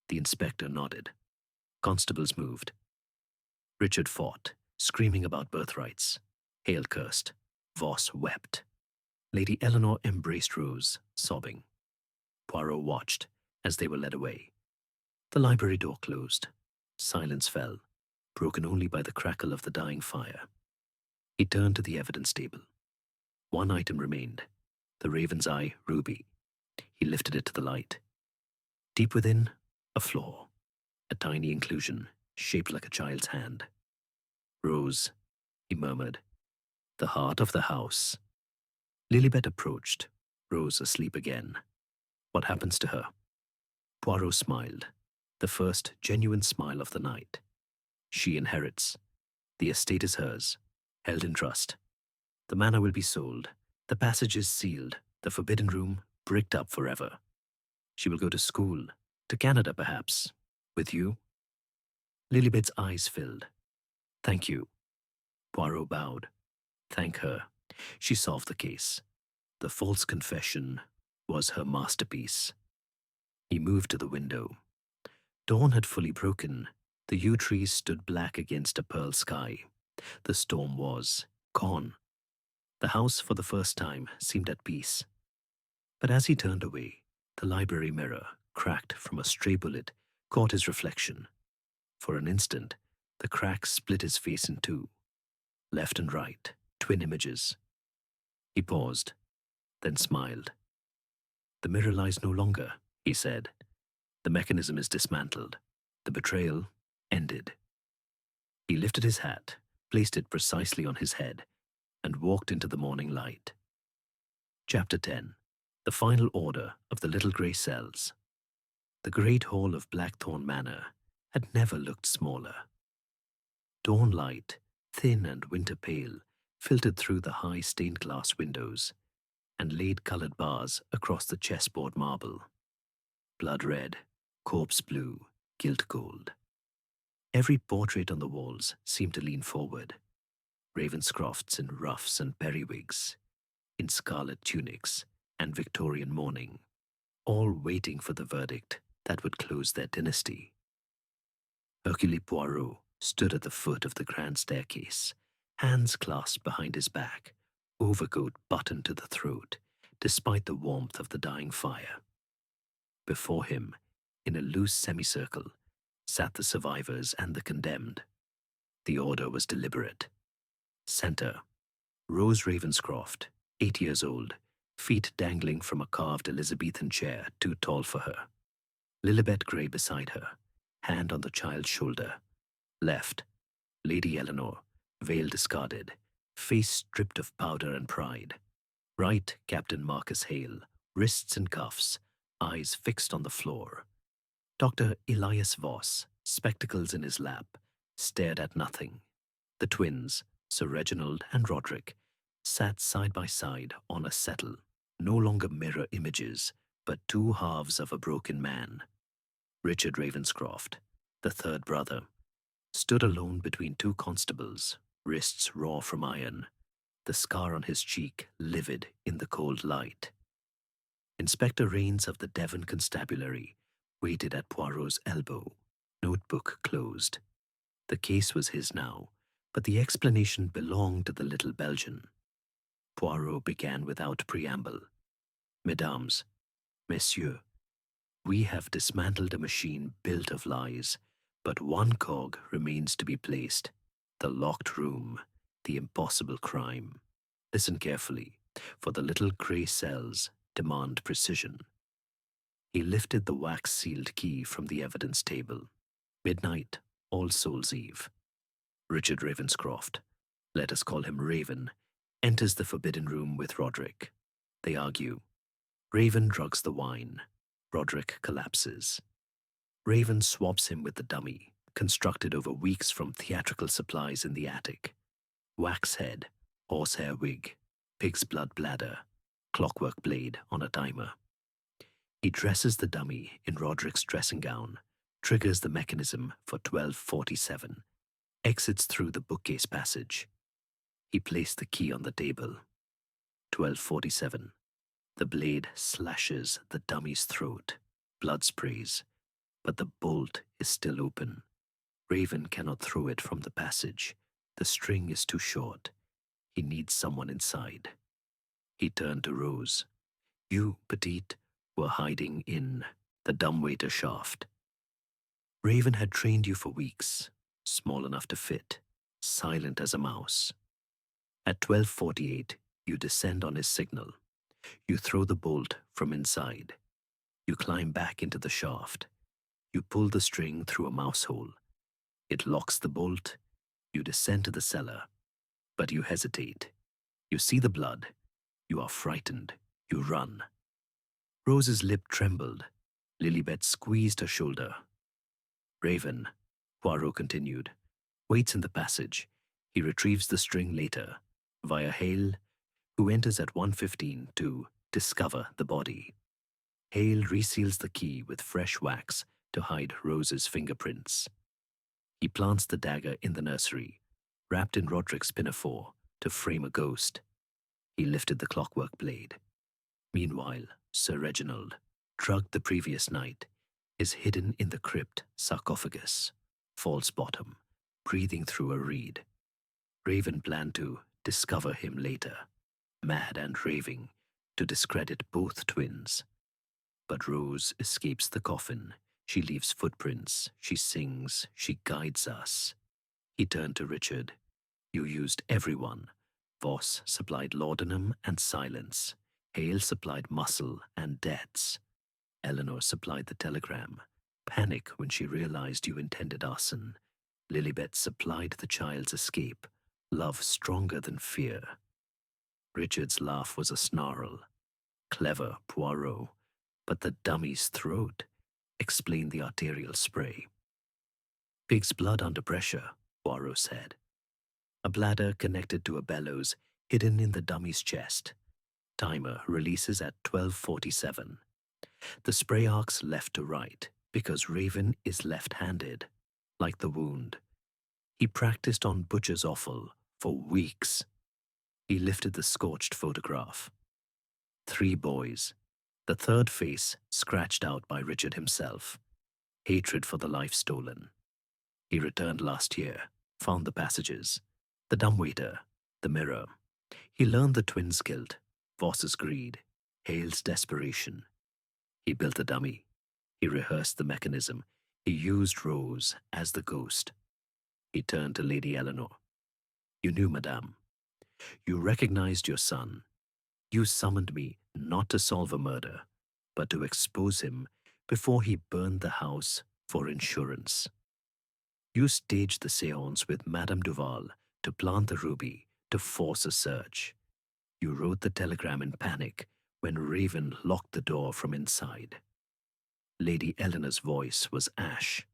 The inspector nodded. Constables moved. Richard fought, screaming about birthrights. Hale cursed. Voss wept. Lady Eleanor embraced Rose, sobbing. Poirot watched as they were led away. The library door closed. Silence fell, broken only by the crackle of the dying fire. He turned to the evidence table. One item remained, the raven's eye ruby. He lifted it to the light. Deep within, a flaw, a tiny inclusion, shaped like a child's hand. Rose, he murmured, the heart of the house. Lilibet approached, Rose asleep again. What happens to her? Poirot smiled, the first genuine smile of the night. She inherits. The estate is hers, held in trust. The manor will be sold, the passages sealed, the forbidden room bricked up forever. She will go to school, to Canada perhaps, with you. Lilibet's eyes filled. Thank you. Poirot bowed. Thank her. She solved the case. The false confession was her masterpiece. He moved to the window. Dawn had fully broken. The yew trees stood black against a pearl sky. The storm was gone. The house, for the first time, seemed at peace. But as he turned away, the library mirror, cracked from a stray bullet, caught his reflection. For an instant, the crack split his face in two. Left and right, twin images. He paused, then smiled. The mirror lies no longer, he said. The mechanism is dismantled. The betrayal ended. He lifted his hat, placed it precisely on his head, and walked into the morning light. Chapter 10. The Final Order of the Little Grey Cells. The great hall of Blackthorn Manor had never looked smaller. Dawn light, thin and winter pale, filtered through the high stained glass windows and laid colored bars across the chessboard marble. Blood red, corpse blue, gilt gold. Every portrait on the walls seemed to lean forward. Ravenscrofts in ruffs and periwigs, in scarlet tunics and Victorian mourning, all waiting for the verdict that would close their dynasty. Hercule Poirot stood at the foot of the grand staircase, hands clasped behind his back, overcoat buttoned to the throat, despite the warmth of the dying fire. Before him, in a loose semicircle, sat the survivors and the condemned. The order was deliberate. Center, Rose Ravenscroft, 8 years old, feet dangling from a carved Elizabethan chair too tall for her. Lilibet Grey beside her, hand on the child's shoulder. Left, Lady Eleanor, veil discarded, face stripped of powder and pride. Right, Captain Marcus Hale, wrists in cuffs, eyes fixed on the floor. Dr. Elias Voss, spectacles in his lap, stared at nothing. The twins, Sir Reginald and Roderick, sat side by side on a settle, no longer mirror images, but two halves of a broken man. Richard Ravenscroft, the third brother, stood alone between two constables, wrists raw from iron, the scar on his cheek livid in the cold light. Inspector Rains of the Devon Constabulary waited at Poirot's elbow, notebook closed. The case was his now, but the explanation belonged to the little Belgian. Poirot began without preamble. Mesdames, Messieurs, we have dismantled a machine built of lies, but one cog remains to be placed. The locked room, the impossible crime. Listen carefully, for the little grey cells demand precision. He lifted the wax-sealed key from the evidence table. Midnight, All Souls' Eve. Richard Ravenscroft, let us call him Raven, enters the forbidden room with Roderick. They argue. Raven drugs the wine. Roderick collapses. Raven swaps him with the dummy, constructed over weeks from theatrical supplies in the attic. Wax head, horsehair wig, pig's blood bladder, clockwork blade on a timer. He dresses the dummy in Roderick's dressing gown, triggers the mechanism for 12:47, exits through the bookcase passage. He placed the key on the table. 12:47. The blade slashes the dummy's throat. Blood sprays, but the bolt is still open. Raven cannot throw it from the passage. The string is too short. He needs someone inside. He turned to Rose. You, Petite, were hiding in the dumbwaiter shaft. Raven had trained you for weeks, small enough to fit, silent as a mouse. At 12:48, you descend on his signal. You throw the bolt from inside. You climb back into the shaft. You pull the string through a mouse hole. It locks the bolt. You descend to the cellar. But you hesitate. You see the blood. You are frightened. You run. Rose's lip trembled. Lilibet squeezed her shoulder. Raven, Poirot continued, waits in the passage. He retrieves the string later, via Hale, who enters at 1:15 to discover the body. Hale reseals the key with fresh wax to hide Rose's fingerprints. He plants the dagger in the nursery, wrapped in Roderick's pinafore, to frame a ghost. He lifted the clockwork blade. Meanwhile, Sir Reginald, drugged the previous night, is hidden in the crypt sarcophagus, false bottom, breathing through a reed. Raven planned to discover him later, mad and raving, to discredit both twins. But Rose escapes the coffin. She leaves footprints. She sings. She guides us. He turned to Richard. You used everyone. Voss supplied laudanum and silence. Hale supplied muscle and debts. Eleanor supplied the telegram. Panic when she realized you intended arson. Lilibet supplied the child's escape. Love stronger than fear. Richard's laugh was a snarl. Clever, Poirot. But the dummy's throat explained the arterial spray. Pig's blood under pressure, Poirot said. A bladder connected to a bellows hidden in the dummy's chest. Timer releases at 12:47. The spray arcs left to right because Raven is left-handed, like the wound. He practiced on butcher's offal for weeks. He lifted the scorched photograph. 3 boys. The third face scratched out by Richard himself. Hatred for the life stolen. He returned last year, found the passages, the dumbwaiter, the mirror. He learned the twins' guilt, Voss's greed, Hale's desperation. He built a dummy. He rehearsed the mechanism. He used Rose as the ghost. He turned to Lady Eleanor. You knew, Madame. You recognized your son. You summoned me not to solve a murder, but to expose him before he burned the house for insurance. You staged the séance with Madame Duval to plant the ruby, to force a search. You wrote the telegram in panic when Raven locked the door from inside. Lady Eleanor's voice was ash.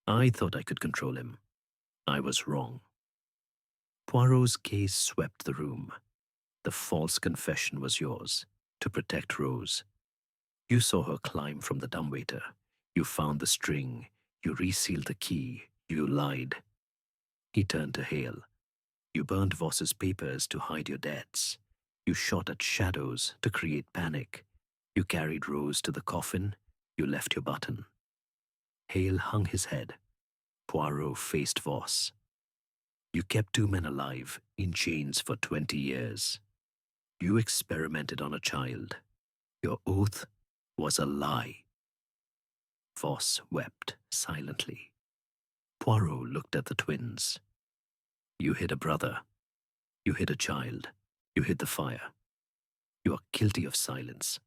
I thought I could control him. I was wrong. Poirot's gaze swept the room. The false confession was yours, to protect Rose. You saw her climb from the dumbwaiter. You found the string. You resealed the key. You lied. He turned to Hale. You burned Voss's papers to hide your debts. You shot at shadows to create panic. You carried Rose to the coffin. You left your button. Hale hung his head. Poirot faced Voss. You kept 2 men alive, in chains for 20 years. You experimented on a child. Your oath was a lie. Voss wept silently. Poirot looked at the twins. You hid a brother. You hid a child. You hid the fire. You are guilty of silence,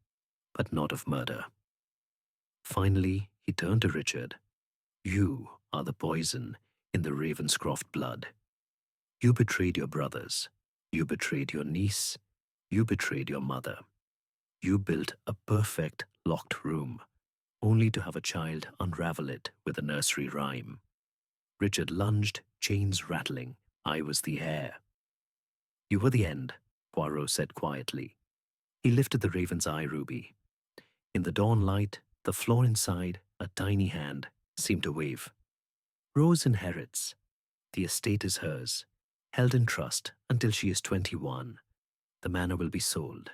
but not of murder. Finally, he turned to Richard. You are the poison in the Ravenscroft blood. You betrayed your brothers. You betrayed your niece. You betrayed your mother. You built a perfect locked room, only to have a child unravel it with a nursery rhyme. Richard lunged, chains rattling. I was the heir. You were the end, Poirot said quietly. He lifted the raven's eye ruby. In the dawn light, the floor inside, a tiny hand, seemed to wave. Rose inherits. The estate is hers, held in trust until she is 21. The manor will be sold.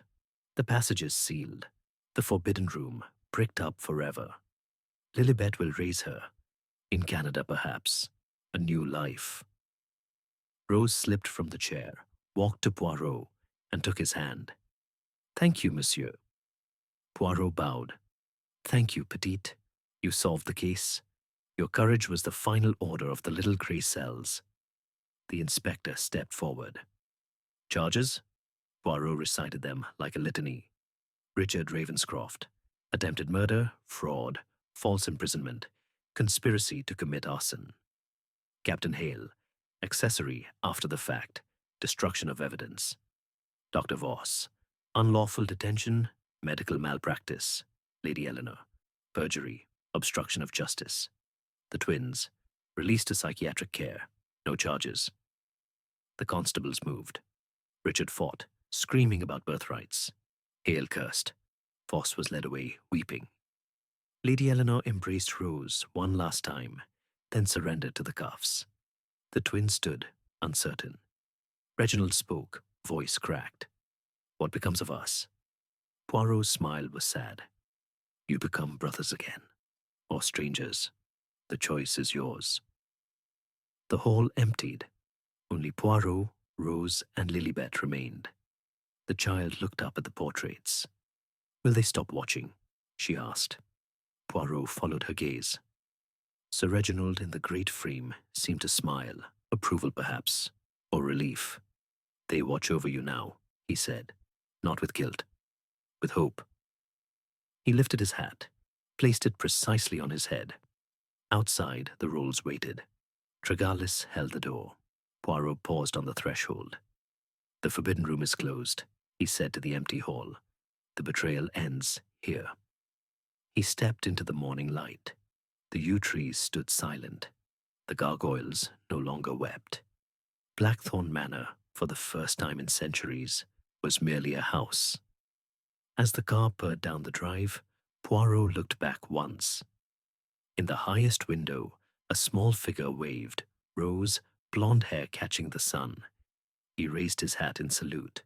The passages sealed. The forbidden room bricked up forever. Lilibet will raise her. In Canada, perhaps. A new life. Rose slipped from the chair, walked to Poirot, and took his hand. Thank you, monsieur. Poirot bowed. Thank you, Petite. You solved the case. Your courage was the final order of the little grey cells. The inspector stepped forward. Charges? Poirot recited them like a litany. Richard Ravenscroft. Attempted murder, fraud, false imprisonment, conspiracy to commit arson. Captain Hale. Accessory after the fact, destruction of evidence. Dr. Voss. Unlawful detention, medical malpractice. Lady Eleanor. Perjury, obstruction of justice. The twins. Released to psychiatric care. No charges. The constables moved. Richard fought, screaming about birthrights. Hale cursed. Voss was led away, weeping. Lady Eleanor embraced Rose one last time, then surrendered to the cuffs. The twins stood, uncertain. Reginald spoke, voice cracked. What becomes of us? Poirot's smile was sad. You become brothers again, or strangers. The choice is yours. The hall emptied. Only Poirot, Rose, and Lilibet remained. The child looked up at the portraits. Will they stop watching? She asked. Poirot followed her gaze. Sir Reginald in the great frame seemed to smile, approval perhaps, or relief. They watch over you now, he said, not with guilt, with hope. He lifted his hat, placed it precisely on his head. Outside, the rolls waited. Tregalis held the door. Poirot paused on the threshold. The forbidden room is closed, he said to the empty hall. The betrayal ends here. He stepped into the morning light. The yew trees stood silent. The gargoyles no longer wept. Blackthorn Manor, for the first time in centuries, was merely a house. As the car purred down the drive, Poirot looked back once. In the highest window, a small figure waved, rose, blonde hair catching the sun. He raised his hat in salute.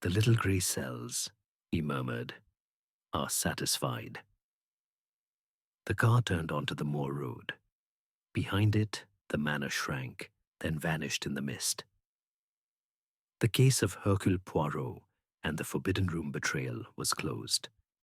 The little grey cells, he murmured, are satisfied. The car turned onto the moor road. Behind it, the manor shrank, then vanished in the mist. The case of Hercule Poirot and the Forbidden Room betrayal was closed.